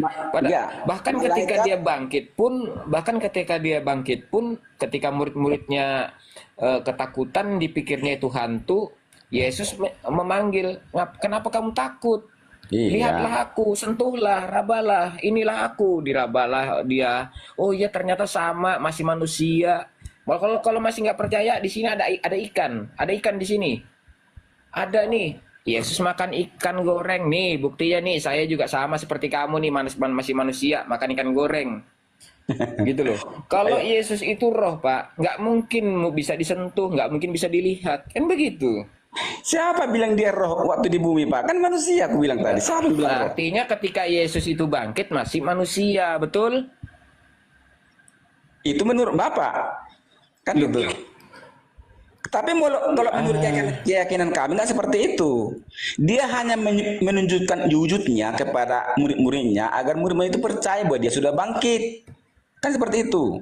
Bahkan ketika dia bangkit pun, ketika murid-muridnya ketakutan, dipikirnya itu hantu, Yesus memanggil, kenapa kamu takut? Iya. Lihatlah aku, sentuhlah, rabalah, inilah aku, dirabalah dia. Oh iya ternyata sama, masih manusia. Kalau masih nggak percaya, di sini ada ikan di sini. Ada nih, Yesus makan ikan goreng nih, buktinya nih saya juga sama seperti kamu nih, masih manusia makan ikan goreng. Gitu loh. Kalau Yesus itu roh, Pak, nggak mungkin bisa disentuh, nggak mungkin bisa dilihat, kan begitu. Siapa bilang dia roh waktu di bumi, Pak? Kan manusia aku bilang tadi. Siapa bilang roh? Artinya ketika Yesus itu bangkit masih manusia, betul? Itu menurut Bapak. Kan gitu. Tapi kalau menurut keyakinan kami nggak seperti itu. Dia hanya menunjukkan wujudnya kepada murid-muridnya agar murid-murid itu percaya bahwa dia sudah bangkit. Kan seperti itu.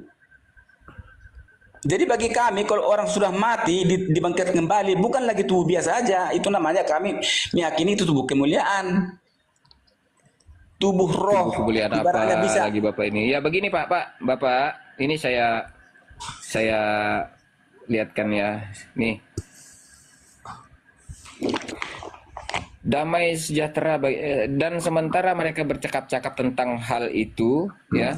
Jadi bagi kami kalau orang sudah mati dibangkitkan kembali bukan lagi tubuh biasa aja. Itu namanya kami meyakini itu tubuh kemuliaan. Tubuh roh. Tubuh kemuliaan apa bisa lagi Bapak ini? Ya begini Pak, Bapak, ini saya lihatkan ya. Nih. Damai sejahtera dan sementara mereka bercakap-cakap tentang hal itu, ya.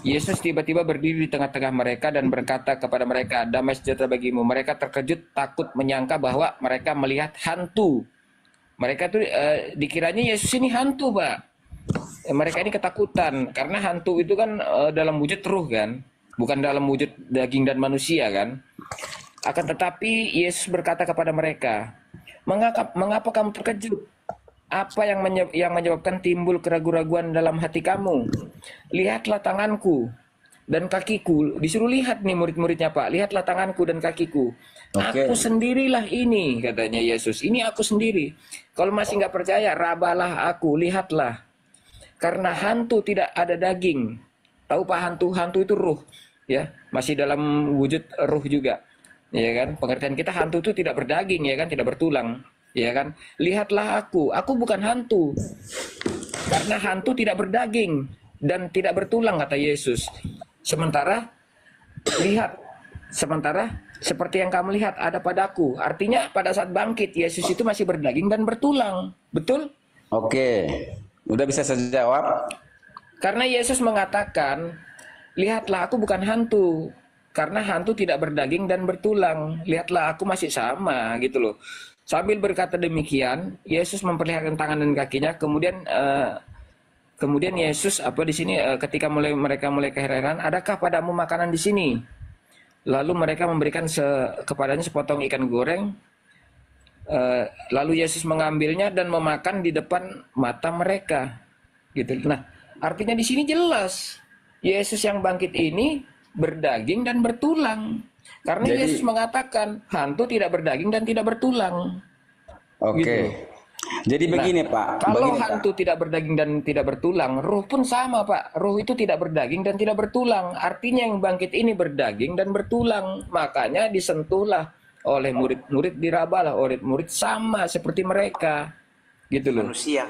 Yesus tiba-tiba berdiri di tengah-tengah mereka dan berkata kepada mereka, damai sejahtera bagimu. Mereka terkejut, takut, menyangka bahwa mereka melihat hantu. Mereka tuh dikiranya Yesus ini hantu, Pak. Mereka ini ketakutan karena hantu itu kan dalam wujud ruh kan, bukan dalam wujud daging dan manusia kan. Akan tetapi Yesus berkata kepada mereka, mengapa kamu terkejut? Apa yang menyebabkan timbul keraguan-raguan dalam hati kamu? Lihatlah tanganku dan kakiku. Disuruh lihat nih murid-muridnya Pak. Lihatlah tanganku dan kakiku. Oke. Aku sendirilah ini, katanya Yesus. Ini aku sendiri. Kalau masih nggak percaya, rabalah aku, lihatlah. Karena hantu tidak ada daging. Tahu Pak, hantu itu ruh, ya, masih dalam wujud ruh juga. Ya kan, pengertian kita hantu itu tidak berdaging, ya kan, tidak bertulang, ya kan. Lihatlah aku bukan hantu, karena hantu tidak berdaging dan tidak bertulang, kata Yesus. Sementara seperti yang kamu lihat ada padaku. Artinya pada saat bangkit Yesus itu masih berdaging dan bertulang, betul? Oke, udah bisa saya jawab. Karena Yesus mengatakan, lihatlah aku bukan hantu. Karena hantu tidak berdaging dan bertulang. Lihatlah aku masih sama gitu loh. Sambil berkata demikian, Yesus memperlihatkan tangan dan kakinya. Kemudian Yesus di sini ketika mereka mulai keheran, adakah padamu makanan di sini? Lalu mereka memberikan kepadanya sepotong ikan goreng. Lalu Yesus mengambilnya dan memakan di depan mata mereka. Gitu. Nah, artinya di sini jelas Yesus yang bangkit ini berdaging dan bertulang. Karena Yesus mengatakan hantu tidak berdaging dan tidak bertulang. Oke. Gitu. Jadi begini Pak. Kalau Begini, hantu tidak berdaging dan tidak bertulang, ruh pun sama Pak. Ruh itu tidak berdaging dan tidak bertulang. Artinya yang bangkit ini berdaging dan bertulang. Makanya disentuhlah oleh murid-murid, dirabalah oleh murid sama seperti mereka. Gitu loh. Manusia.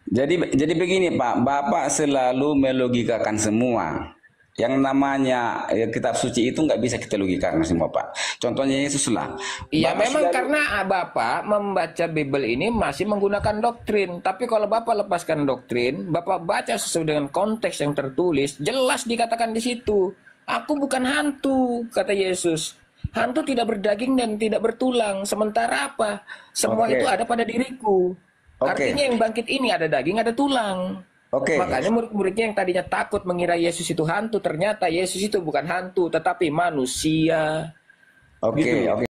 Jadi begini Pak, Bapak selalu melogikakan semua. Yang namanya kitab suci itu nggak bisa kita logikakan semua Pak. Contohnya Yesus lah. Iya Bapak memang karena Bapak membaca Bible ini masih menggunakan doktrin. Tapi kalau Bapak lepaskan doktrin, Bapak baca sesuai dengan konteks yang tertulis, jelas dikatakan di situ. Aku bukan hantu, kata Yesus. Hantu tidak berdaging dan tidak bertulang. Sementara apa? Semua itu ada pada diriku. Artinya yang bangkit ini ada daging, ada tulang. Makanya murid-muridnya yang tadinya takut mengira Yesus itu hantu, ternyata Yesus itu bukan hantu, tetapi manusia. Oke.